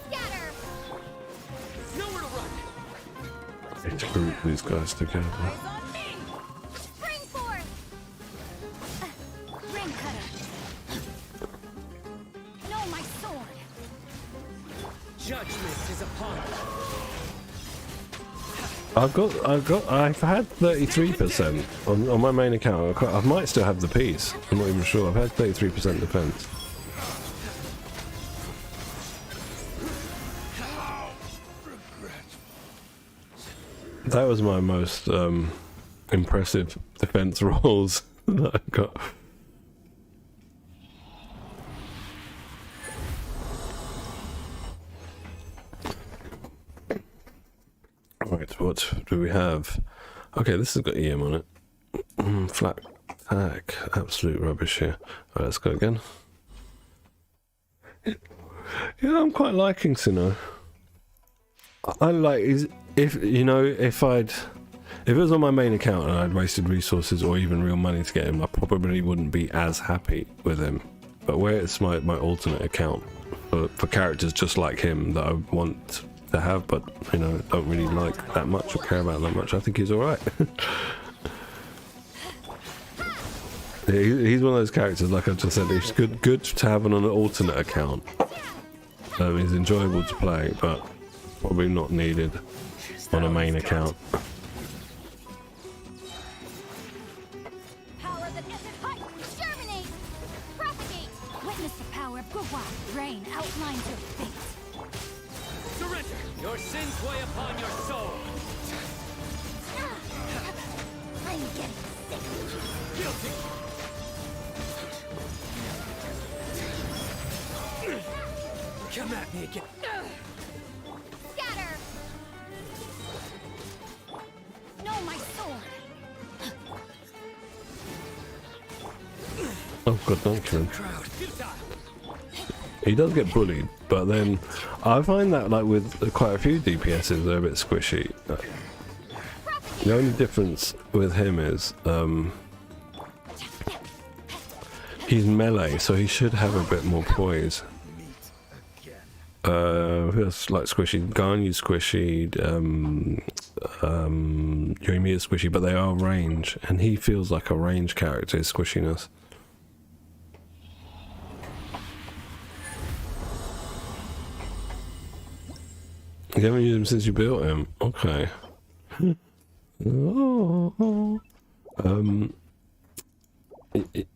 Scatter! Nowhere to run. I need to group these guys together. On me! Spring forth! Ring cutter! No, my sword! Judgment is upon us. I've had 33% on my main account. I might still have the piece. I'm not even sure. I've had 33% defense. That was my most impressive defense rolls that I got. Right, what do we have? Okay, this has got EM on it. Flat attack, absolute rubbish here. Alright, let's go again. Yeah, I'm quite liking Sinnoh. I like if it was on my main account and I'd wasted resources or even real money to get him, I probably wouldn't be as happy with him. But where it's my alternate account for characters just like him that I want to have, but don't really like that much or care about that much, I think he's alright. He's one of those characters, like I just said, it's good to have on an alternate account. He's enjoyable to play, but probably not needed on a main account. Power that isn't hot! Germinate! Propagate! Witness the power of Gugwa! Rain outlines your fate! Surrender. Your sins weigh upon your soul. I'm getting sick! Guilty. Come at me again. Scatter! No, my sword! Oh god, don't kill him. Crowd. Futile. He does get bullied, but then I find that like with quite a few DPSs they're a bit squishy. The only difference with him is he's melee, so he should have a bit more poise. It's like squishy. Garnyu's squishy, Yoimiya's squishy, but they are range, and he feels like a range character, his squishiness. You haven't used him since you built him? Okay. Oh.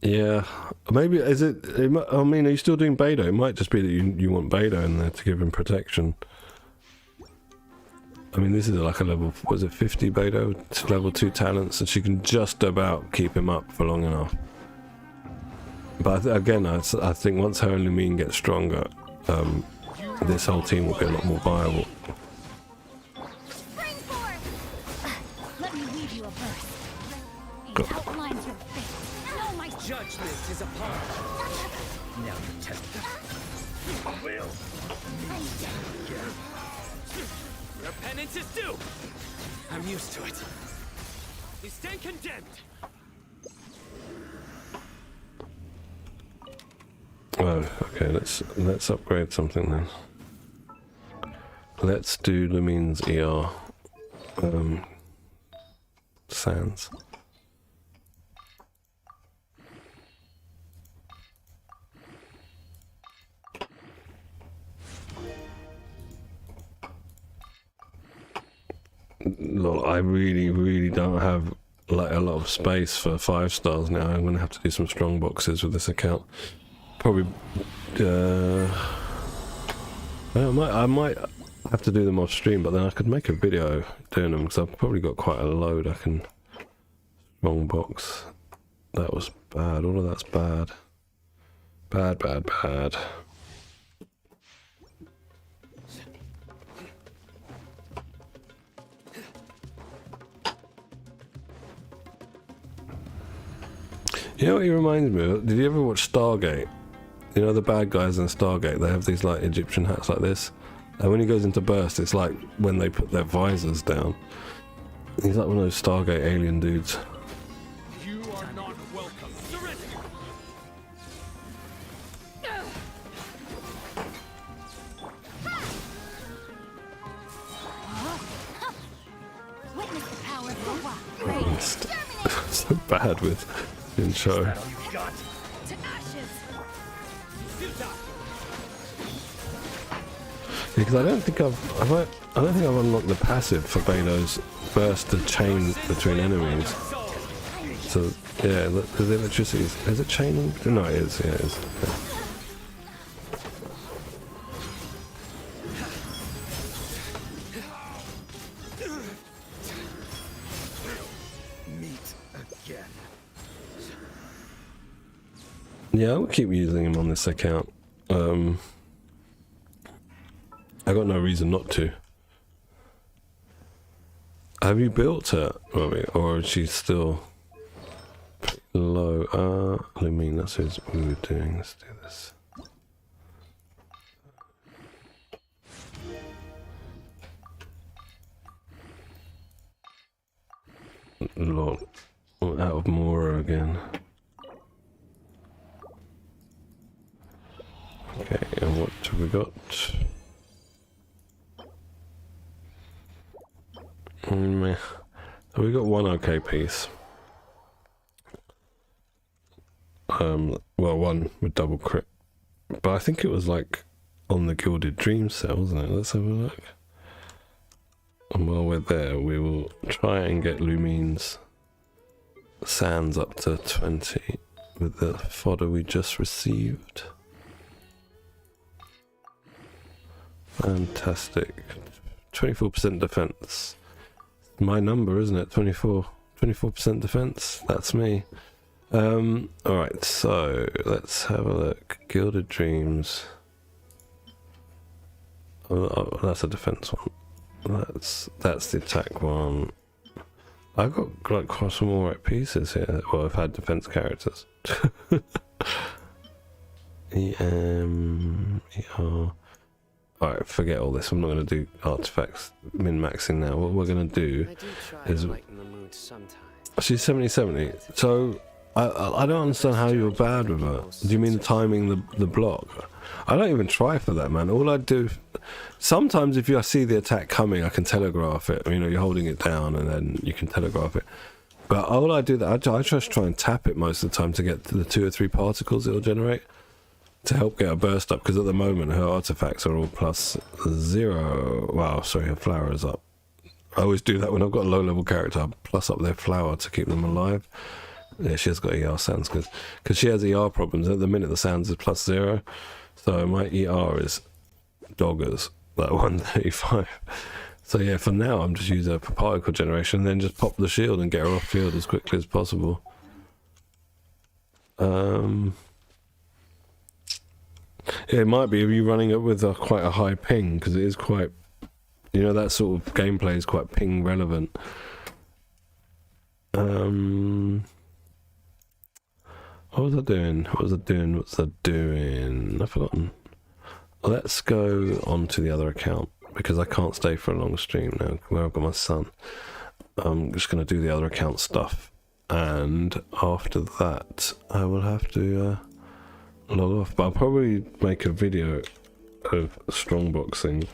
Yeah, maybe is it? I mean, are you still doing Beidou? It might just be that you want Beidou in there to give him protection. I mean, this is like a level, was it 50 Beidou? It's level 2 talents, and she can just about keep him up for long enough. But again, I think once her and Lumine get stronger, this whole team will be a lot more viable. Spring forth! Let me weave you a burst. Rain outlines your fate. No, my Judgment is upon you. Now you test them. Your penance is due. I'm used to it. You stand condemned. Oh, okay. Let's upgrade something then. Let's do Lumine's ER. Sands. Lol, I really don't have like a lot of space for 5 stars now. I'm gonna have to do some strong boxes with this account. Probably I might have to do them off stream, but then I could make a video doing them because I've probably got quite a load I can strong box. That was bad. All of that's bad. Bad. You know what he reminds me of? Did you ever watch Stargate? You know the bad guys in Stargate, they have these like Egyptian hats like this. And when he goes into burst, it's like when they put their visors down. He's like one of those Stargate alien dudes. You are not welcome. Surrender. witness the power of Gua. Rain, So bad with intro. You got to ashes. Because I don't think I've unlocked the passive for Beidou's burst to chain between enemies. So yeah, the electricity is it chaining? No, it is. Yeah, it is. Yeah. Yeah, I'll keep using him on this account. I got no reason not to. Have you built her, Robbie, or is she still low? Lumine, that's what we were doing. Let's do this. Lord, out of Mora again. Okay, and what have we got? We got one okay piece. Well, one with double crit, but I think it was like on the Gilded Dream set, wasn't it? Let's have a look. And while we're there, we will try and get Lumine's sands up to 20 with the fodder we just received. Fantastic. 24% defense. My number, isn't it? 24% defense. That's me. Alright, so let's have a look. Gilded Dreams. Oh, that's a defense one. That's the attack one. I've got like quite some all right pieces here. Well, I've had defense characters. ER. Alright, forget all this. I'm not going to do artifacts min-maxing now. What we're going to do I do try is... to lighten the mood sometimes. She's 70-70. So, I don't understand how you're bad with her. Do you mean timing the block? I don't even try for that, man. All I do... Sometimes if I see the attack coming, I can telegraph it. You know, you're holding it down and then you can telegraph it. But all I do, I just try and tap it most of the time to get to the 2 or 3 particles it'll generate to help get a burst up, because at the moment her artifacts are all +0. Wow, sorry, her flower is up. I always do that when I've got a low level character. I plus up their flower to keep them alive. Yeah, she has got ER sounds because she has ER problems. At the minute the sounds is +0, so my ER is doggers, like 135. So yeah, for now I'm just using her for particle generation and then just pop the shield and get her off field as quickly as possible. It might be if you're running it with quite a high ping, because it is quite, you know, that sort of gameplay is quite ping relevant. What was I doing? What's I doing? I've forgotten. Let's go on to the other account, because I can't stay for a long stream now, where I've got my son. I'm just going to do the other account stuff, and after that I will have to log off. But I'll probably make a video of strongboxing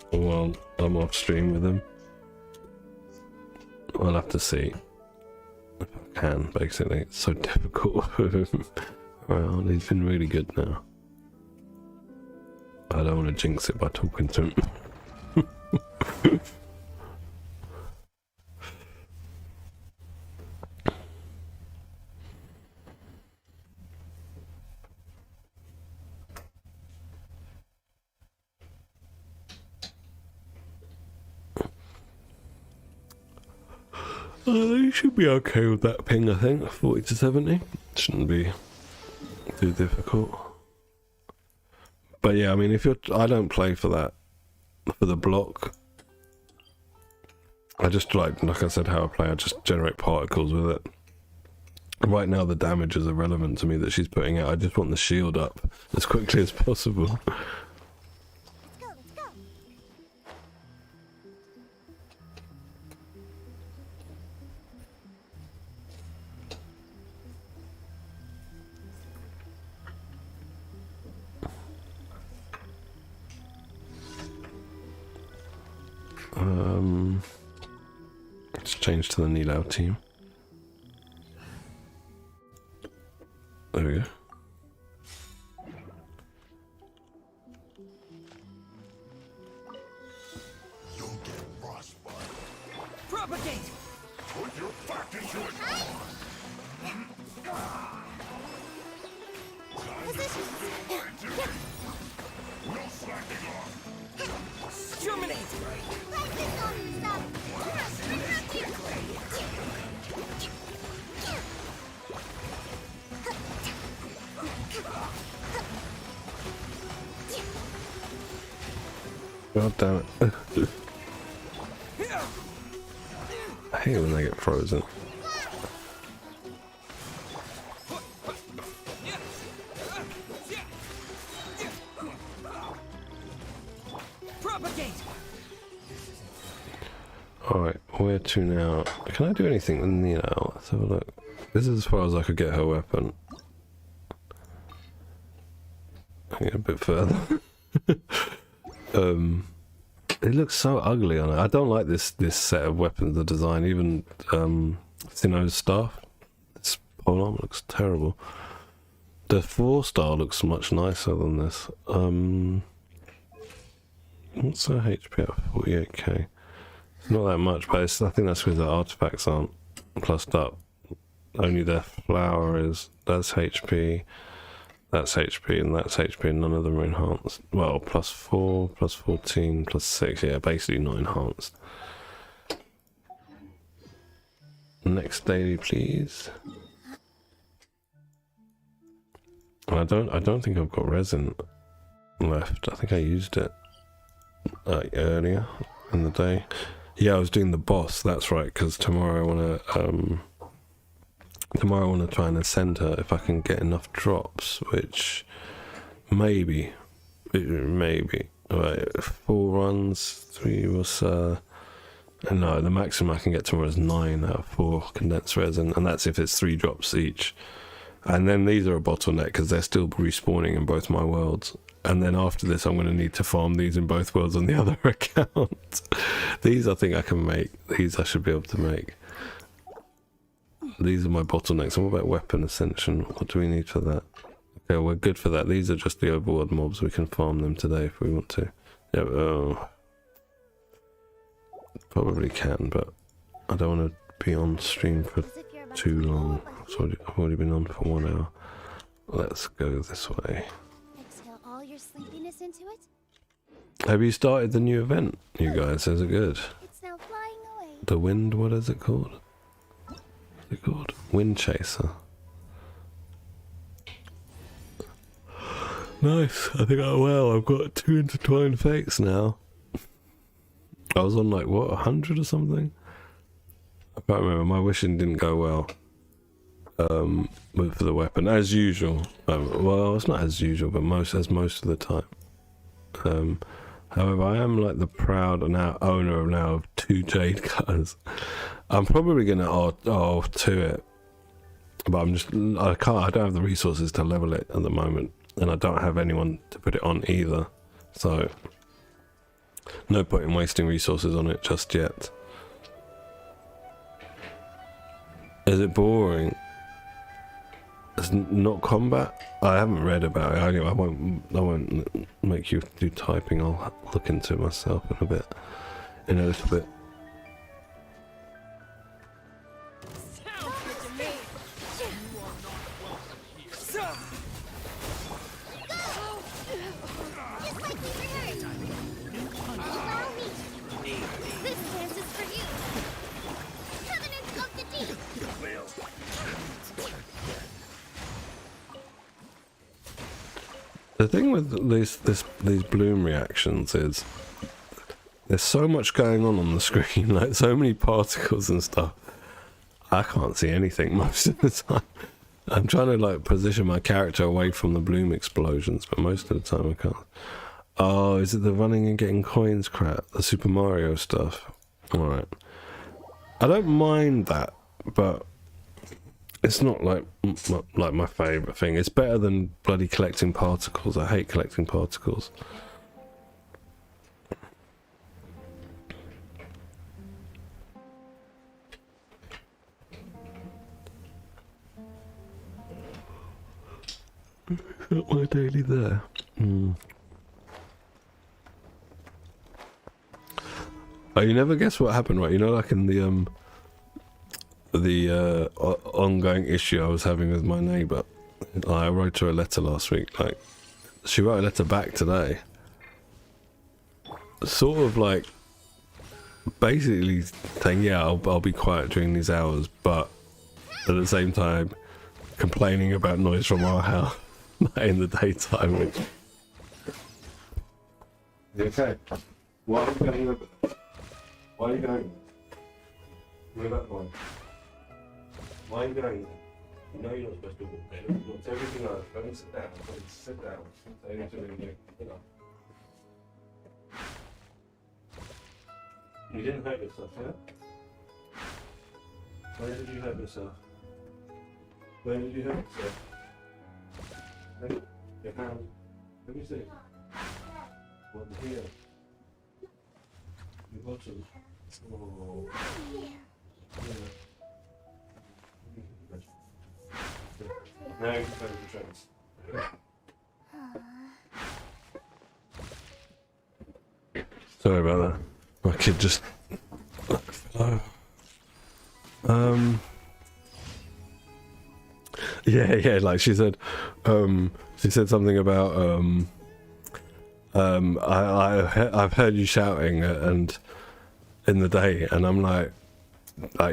while I'm off stream with him. I'll have to see if I can, basically. It's so difficult with him. Well, he's been really good now. I don't want to jinx it by talking to him. You should be okay with that ping, I think. 40 to 70. Shouldn't be too difficult. But yeah, I mean, if you're... I don't play for that. For the block. I just, like I said, how I play, I just generate particles with it. Right now, the damage is irrelevant to me that she's putting out. I just want the shield up as quickly as possible. Let's change to the Nilao team. There we go. You'll get frostbite. Propagate! Put your back into it. No slacking off. Exterminate! God damn it. I hate when they get frozen. Propagate! Alright, where to now? Can I do anything with Nilao? Let's have a look. This is as far as I could get her weapon. A bit further. It looks so ugly on it. I don't like this set of weapons, the design. Even Sinnoh's staff, this polearm looks terrible. The 4-star looks much nicer than this. What's her HP at 48k? It's not that much, but I think that's because the artifacts aren't plussed up. Only their flower is, that's HP, that's HP, and that's HP, and none of them are enhanced. Well, +4, +14, +6, yeah, basically not enhanced. Next daily, please. I don't think I've got resin left. I think I used it earlier in the day. Yeah, I was doing the boss, that's right, because tomorrow I want to try and ascend her if I can get enough drops, which maybe maybe. Right, 4 runs, 3 was no, the maximum I can get tomorrow is 9 out of 4 condensed resin, and that's if it's 3 drops each. And then these are a bottleneck because they're still respawning in both my worlds. And then after this, I'm going to need to farm these in both worlds on the other account. These I think I can make. These I should be able to make. These are my bottlenecks. And what about weapon ascension? What do we need for that? Okay, we're good for that. These are just the overworld mobs. We can farm them today if we want to. Yeah, probably can, but I don't want to be on stream for too long. I've already been on for 1 hour. Let's go this way. Exhale all your sleepiness into it. Have you started the new event, you guys? Is it good? It's now flying away. The wind, what is it called? What's it called? Wind Chaser. Nice. I think I've got 2 intertwined fates now. I was on like, what, 100 or something? I can't remember. My wishing didn't go well. For the weapon, as usual. Well, it's not as usual, but most of the time. However, I am like the proud owner of 2 jade cutters. I'm probably gonna to it, but I don't have the resources to level it at the moment, and I don't have anyone to put it on either. So, no point in wasting resources on it just yet. Is it boring? It's not combat? I haven't read about it. Anyway, I won't make you do typing. I'll look into it myself in a little bit. Sounds good to me. You are not welcome here. Just like we heard. Follow me. This dance is for you. Covenant of the Deep. The thing with these bloom reactions is there's so much going on the screen, like so many particles and stuff. I can't see anything most of the time. I'm trying to like position my character away from the bloom explosions, but most of the time I can't. Oh, is it the running and getting coins crap? The Super Mario stuff? Alright. I don't mind that, but it's not like my favourite thing. It's better than bloody collecting particles. I hate collecting particles. Not my daily there. Oh, you never guess what happened, right? You know, like in the ongoing issue I was having with my neighbour. I wrote her a letter last week. Like, she wrote a letter back today. Sort of like, basically saying, yeah, I'll be quiet during these hours, but at the same time, complaining about noise from our house in the daytime. Which... You okay? Why are you going? Why are you going? Where that one? Why are you going? You know you're not supposed to walk there. What's everything else? Go and sit down. Go and sit down. Say anything to me. You know. You didn't hurt yourself, yeah? Where did you hurt yourself? Where did you hurt yourself? Hey, your hand. Let me see. What here? Your bottom. Oh. Yeah. Now you can play with the trends. Sorry about that. My kid just... Yeah, like she said something about, I've heard you shouting and in the day, and I'm like,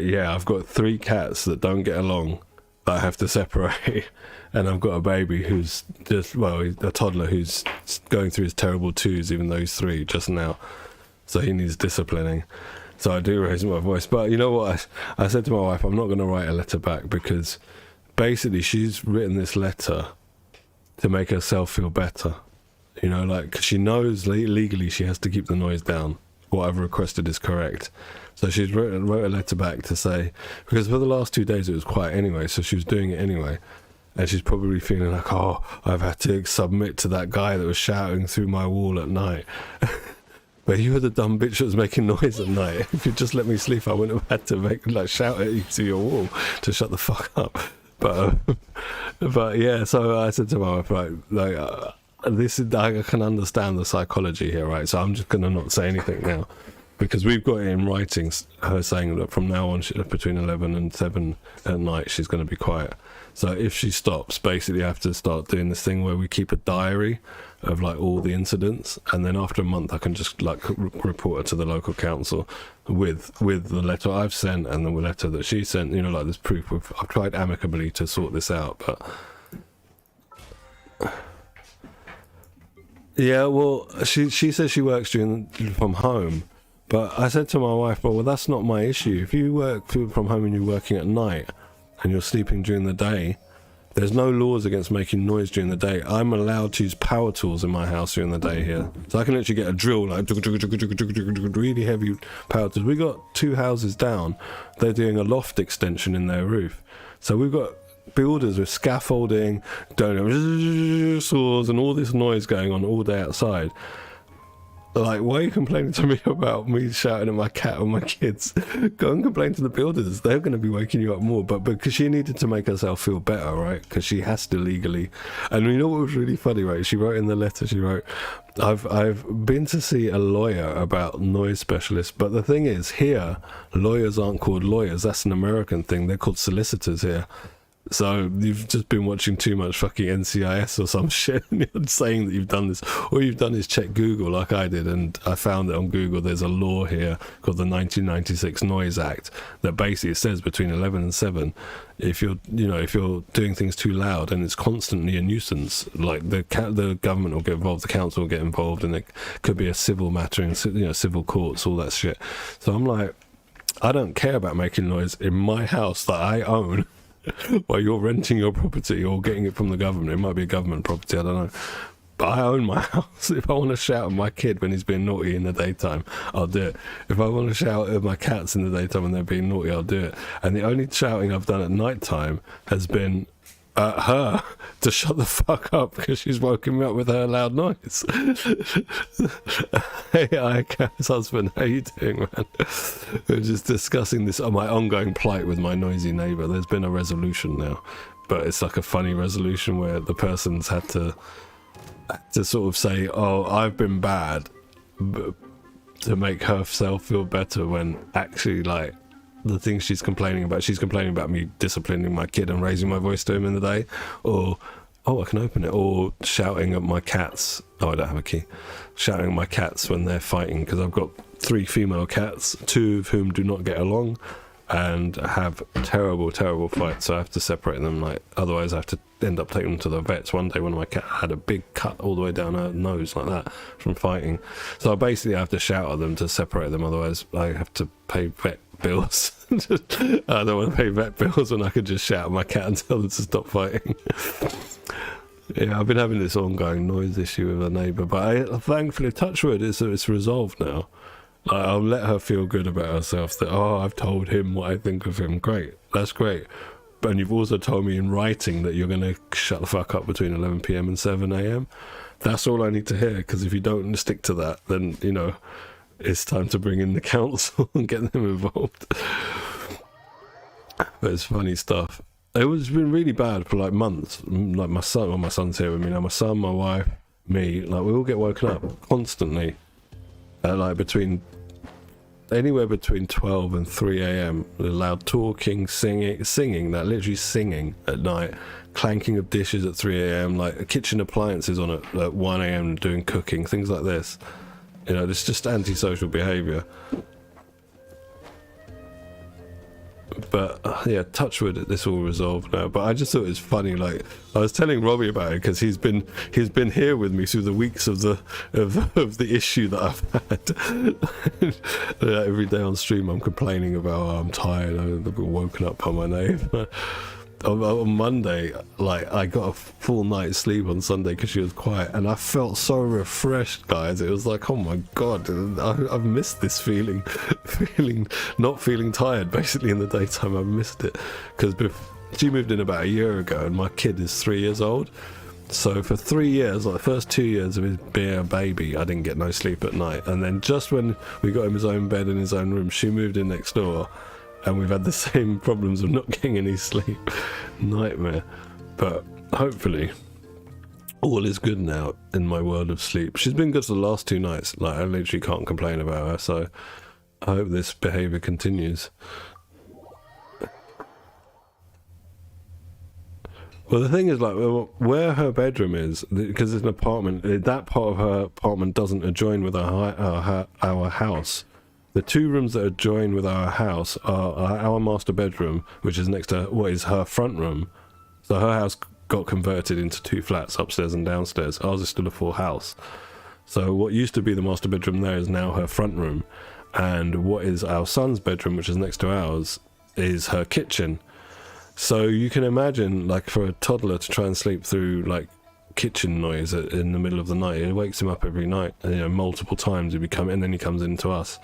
yeah, I've got 3 cats that don't get along, that I have to separate, and I've got a baby who's just, well, a toddler who's going through his terrible 2s, even though he's 3 just now, so he needs disciplining. So I do raise my voice, but you know what, I said to my wife, I'm not going to write a letter back, because basically she's written this letter to make herself feel better. You know, like, because she knows legally she has to keep the noise down. What I've requested is correct. So she's wrote a letter back to say, because for the last 2 days it was quiet anyway, so she was doing it anyway. And she's probably feeling like, oh, I've had to submit to that guy that was shouting through my wall at night. But you were the dumb bitch that was making noise at night. If you'd just let me sleep, I wouldn't have had to shout at you through your wall to shut the fuck up. But yeah, so I said to my wife, this is, I can understand the psychology here, right? So I'm just gonna not say anything now, because we've got it in writing, her saying that from now on, between 11 and 7 at night, she's going to be quiet. So if she stops, basically I have to start doing this thing where we keep a diary of like all the incidents, and then after a month I can just like report her to the local council with the letter I've sent and the letter that she sent, you know, like there's proof. I've tried amicably to sort this out, but yeah, well, she says she works from home. But I said to my wife, well, that's not my issue. If you work from home and you're working at night and you're sleeping during the day, there's no laws against making noise during the day. I'm allowed to use power tools in my house during the day here. So I can literally get a drill, like really heavy power tools. We got 2 houses down. They're doing a loft extension in their roof. So we've got builders with scaffolding, saws and all this noise going on all day outside. Like, why are you complaining to me about me shouting at my cat or my kids? Go and complain to the builders. They're going to be waking you up more. But because she needed to make herself feel better, right? Because she has to legally. And you know what was really funny, right? She wrote in the letter, she wrote, I've been to see a lawyer about noise specialists. But the thing is, here, lawyers aren't called lawyers. That's an American thing. They're called solicitors here. So you've just been watching too much fucking NCIS or some shit, and you're saying that you've done this. All you've done is check Google like I did, and I found that on Google there's a law here called the 1996 Noise Act that basically says between 11 and 7, if you're doing things too loud and it's constantly a nuisance, like the government will get involved, the council will get involved, and it could be a civil matter in civil courts, all that shit. So I'm like, I don't care about making noise in my house that I own. While you're renting your property or getting it from the government. It might be a government property, I don't know. But I own my house. If I want to shout at my kid when he's being naughty in the daytime, I'll do it. If I want to shout at my cats in the daytime when they're being naughty, I'll do it. And the only shouting I've done at night time has been at her to shut the fuck up because she's woken me up with her loud noise. Hey, Ika's husband, how you doing, man? We're just discussing this my ongoing plight with my noisy neighbour. There's been a resolution now, but it's like a funny resolution where the person's had to sort of say, oh, I've been bad, to make herself feel better, when actually, like, the things she's complaining about me disciplining my kid and raising my voice to him in the day, or I can open it, or shouting at my cats. I don't have a key. Shouting at my cats when they're fighting, because I've got 3 female cats, 2 of whom do not get along and have terrible fights, so I have to separate them. Like, otherwise I have to end up taking them to the vets. One day one of my cats had a big cut all the way down her nose like that from fighting, so I basically have to shout at them to separate them, otherwise I have to pay vet bills. I don't want to pay vet bills when I could just shout at my cat and tell them to stop fighting. Yeah, I've been having this ongoing noise issue with a neighbour, but thankfully, touch wood, it's resolved now. Like, I'll let her feel good about herself that, oh, I've told him what I think of him. Great, that's great. And you've also told me in writing that you're going to shut the fuck up between 11 p.m. and 7 a.m. That's all I need to hear, because if you don't stick to that, then, you know, it's time to bring in the council and get them involved. But it's funny stuff. It was been really bad for like months. Like my son's here with me now. My son, my wife, me, like we all get woken up constantly at like anywhere between 12 and 3 a.m. Loud talking, singing, that literally singing at night, clanking of dishes at 3 a.m. like kitchen appliances on at 1 a.m. doing cooking, things like this. You know, it's just antisocial behaviour. But yeah, touch wood, this all resolved now. But I just thought it was funny. Like, I was telling Robbie about it because he's been here with me through the weeks of the issue that I've had. Every day on stream, I'm complaining about, oh, I'm tired. I've been woken up by my neighbour. on Monday, like I got a full night's sleep on Sunday because she was quiet, and I felt so refreshed, guys. It was like, oh my god, I've missed this feeling, not feeling tired basically in the daytime. I've missed it because she moved in about a year ago, and my kid is 3 years old. So for 3 years, like the first 2 years of his being a baby, I didn't get no sleep at night. And then just when we got him his own bed in his own room, she moved in next door, and we've had the same problems of not getting any sleep. Nightmare. But hopefully all is good now in my world of sleep. She's been good for the last 2 nights. Like, I literally can't complain about her, so I hope this behaviour continues. Well, the thing is, like, where her bedroom is, because it's an apartment, that part of her apartment doesn't adjoin with our house. The 2 rooms that adjoin with our house are our master bedroom, which is next to what is her front room. So her house got converted into 2 flats, upstairs and downstairs. Ours is still a full house. So what used to be the master bedroom there is now her front room. And what is our son's bedroom, which is next to ours, is her kitchen. So you can imagine, like, for a toddler to try and sleep through, like, kitchen noise in the middle of the night, it wakes him up every night, and, you know, multiple times and then he comes into us,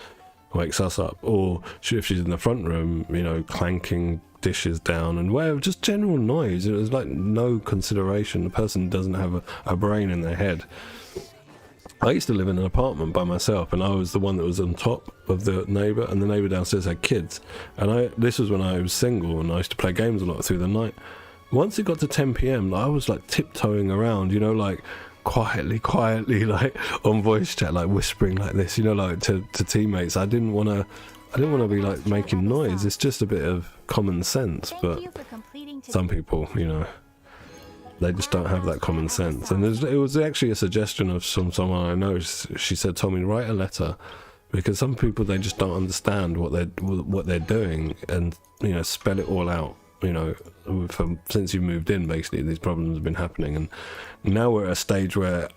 wakes us up. Or if she's in the front room, you know, clanking dishes down and whatever, just general noise. It was like no consideration. The person doesn't have a brain in their head. I used to live in an apartment by myself, and I was the one that was on top of the neighbour, and the neighbour downstairs had kids. And this was when I was single, and I used to play games a lot through the night. Once it got to 10 p.m, I was like tiptoeing around, you know, like quietly, like on voice chat, like whispering like this, you know, like to teammates. I didn't want to be like making noise. It's just a bit of common sense, but some people, you know, they just don't have that common sense. And it was actually a suggestion of someone I know. She said, Tommy, write a letter, because some people, they just don't understand what they're doing, and, you know, spell it all out. You know, since you moved in, basically these problems have been happening, and now we're at a stage where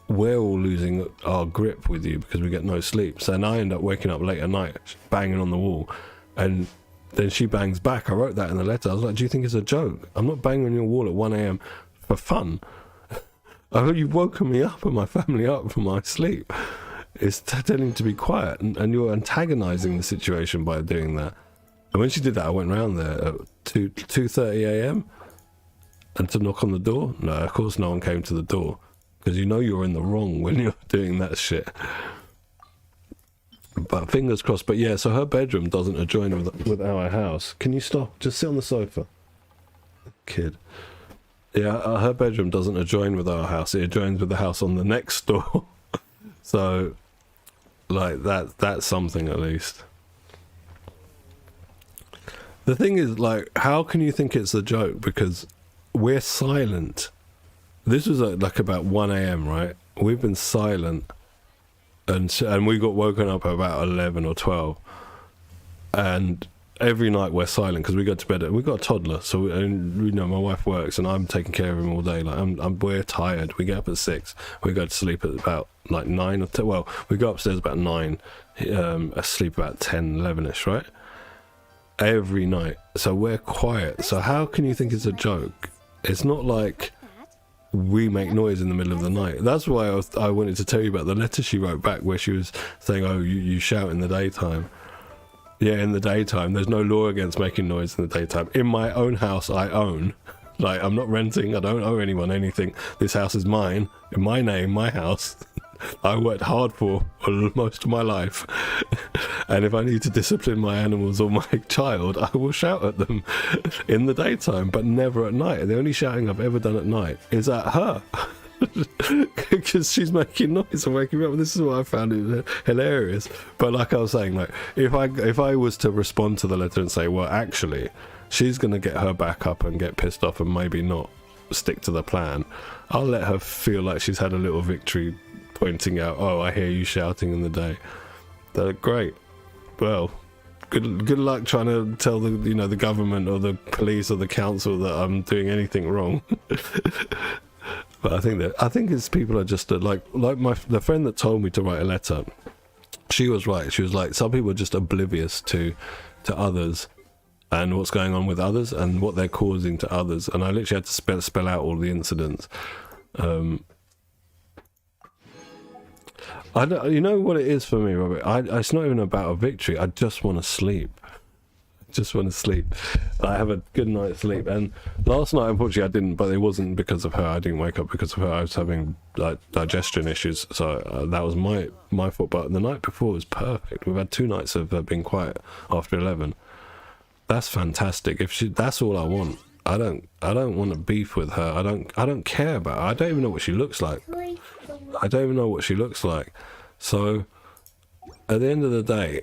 we're all losing our grip with you because we get no sleep. So then I end up waking up late at night, banging on the wall, and then she bangs back. I wrote that in the letter. I was like, do you think it's a joke? I'm not banging on your wall at 1 a.m. for fun. You've woken me up and my family up from my sleep. It's telling to be quiet, and you're antagonizing the situation by doing that. And when she did that, I went round there at 2:30 a.m. and to knock on the door. No, of course no one came to the door, because you know you're in the wrong when you're doing that shit. But fingers crossed. But yeah, so her bedroom doesn't adjoin with our house. Can you stop? Just sit on the sofa, kid. Yeah, her bedroom doesn't adjoin with our house. It adjoins with the house on the next door. So, like, that's something at least. The thing is, like, how can you think it's a joke? Because we're silent. This was like about 1 a.m, right? We've been silent, and we got woken up at about 11 or 12. And every night we're silent because we go to bed. We've got a toddler, so you know, my wife works, and I'm taking care of him all day. Like, we're tired. We get up at 6. We go to sleep at about like 9 or 10. Well, we go upstairs about 9, asleep about 10, 11ish, right? Every night. So we're quiet. So how can you think it's a joke? It's not like we make noise in the middle of the night. That's why I wanted to tell you about the letter she wrote back, where she was saying, oh, you shout in the daytime. Yeah, in the daytime. There's no law against making noise in the daytime. In my own house, I own. Like, I'm not renting. I don't owe anyone anything. This house is mine. In my name, my house. I worked hard for most of my life. And if I need to discipline my animals or my child, I will shout at them in the daytime, but never at night. The only shouting I've ever done at night is at her. Because she's making noise and waking me up. This is what I found hilarious. But like I was saying, like, if I was to respond to the letter and say, well, actually, she's going to get her back up and get pissed off and maybe not stick to the plan, I'll let her feel like she's had a little victory, pointing out, oh, I hear you shouting in the day. They're great. Well, good luck trying to tell the government or the police or the council that I'm doing anything wrong. But I think it's people are just like the friend that told me to write a letter. She was right. She was like, some people are just oblivious to others, and what's going on with others and what they're causing to others. And I literally had to spell out all the incidents. I don't, you know what it is for me, Robert? It's not even about a victory. I just want to sleep. I have a good night's sleep. And last night, unfortunately, I didn't, but it wasn't because of her. I didn't wake up because of her. I was having like digestion issues, so that was my fault. But the night before was perfect. We've had 2 nights of being quiet after 11. That's fantastic. That's all I want. I don't want to beef with her. I don't care about her. I don't even know what she looks like. So at the end of the day,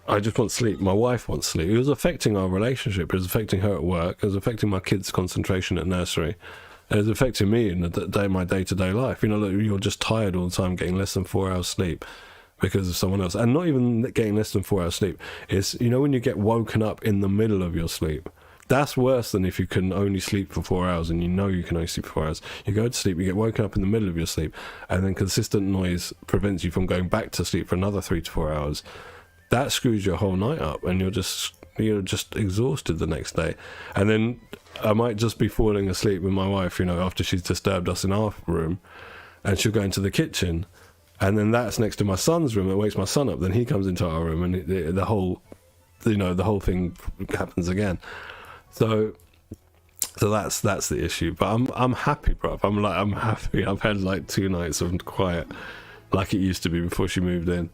I just want sleep. My wife wants sleep. It was affecting our relationship. It was affecting her at work. It was affecting my kids' concentration at nursery. It was affecting me in my day-to-day life. You know, you're just tired all the time, getting less than 4 hours sleep because of someone else. And not even getting less than 4 hours sleep. It's, you know, when you get woken up in the middle of your sleep. That's worse than if you can only sleep for 4 hours and you know you can only sleep for 4 hours. You go to sleep, you get woken up in the middle of your sleep, and then consistent noise prevents you from going back to sleep for another 3 to 4 hours. That screws your whole night up, and you're just exhausted the next day. And then I might just be falling asleep with my wife, you know, after she's disturbed us in our room, and she'll go into the kitchen, and then that's next to my son's room. It wakes my son up. Then he comes into our room, and the whole thing happens again. So that's the issue. But I'm happy, bro. I'm happy. I've had like 2 nights of quiet, like it used to be before she moved in.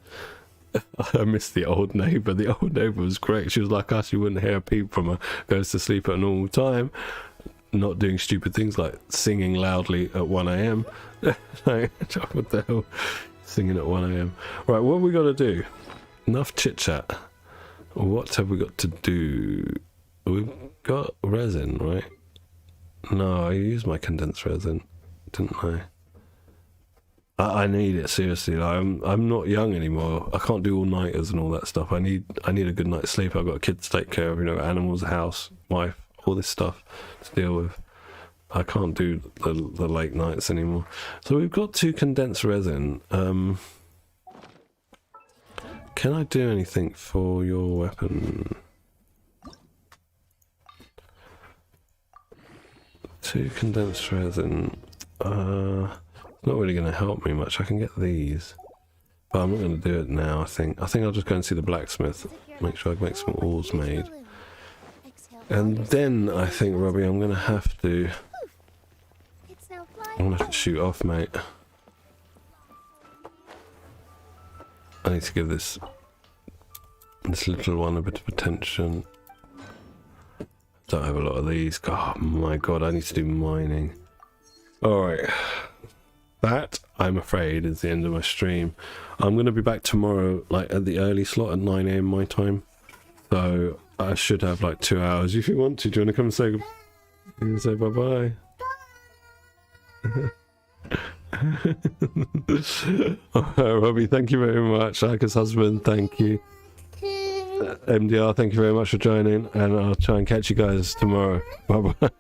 I miss the old neighbour. The old neighbour was great. She was like us. You wouldn't hear a peep from her. Goes to sleep at a normal time, not doing stupid things like singing loudly at 1 a.m. Like, what the hell? Singing at 1 a.m. Right, what have we got to do? Enough chit chat. What have we got to do? We've got resin, right? No, I used my condensed resin, didn't I? I need it seriously. I'm not young anymore. I can't do all-nighters and all that stuff. I need a good night's sleep. I've got kids to take care of, you know, animals, house, wife, all this stuff to deal with. I can't do the late nights anymore. So we've got 2 condensed resin. Can I do anything for your weapon? 2 condensed resin. Not really going to help me much. I can get these, but I'm not going to do it now. I think I'll just go and see the blacksmith, make sure I can make some oars made, and then I think, Robbie, I'm going to have to shoot off, mate. I need to give this little one a bit of attention. Don't have a lot of these. Oh my god, I need to do mining. Alright. That, I'm afraid, is the end of my stream. I'm going to be back tomorrow, like, at the early slot at 9 AM my time. So, I should have, like, 2 hours. If you want to, do you want to come and say bye-bye? Robbie, thank you very much. Ika's husband, thank you. MDR, thank you very much for joining. And I'll try and catch you guys tomorrow. Bye-bye.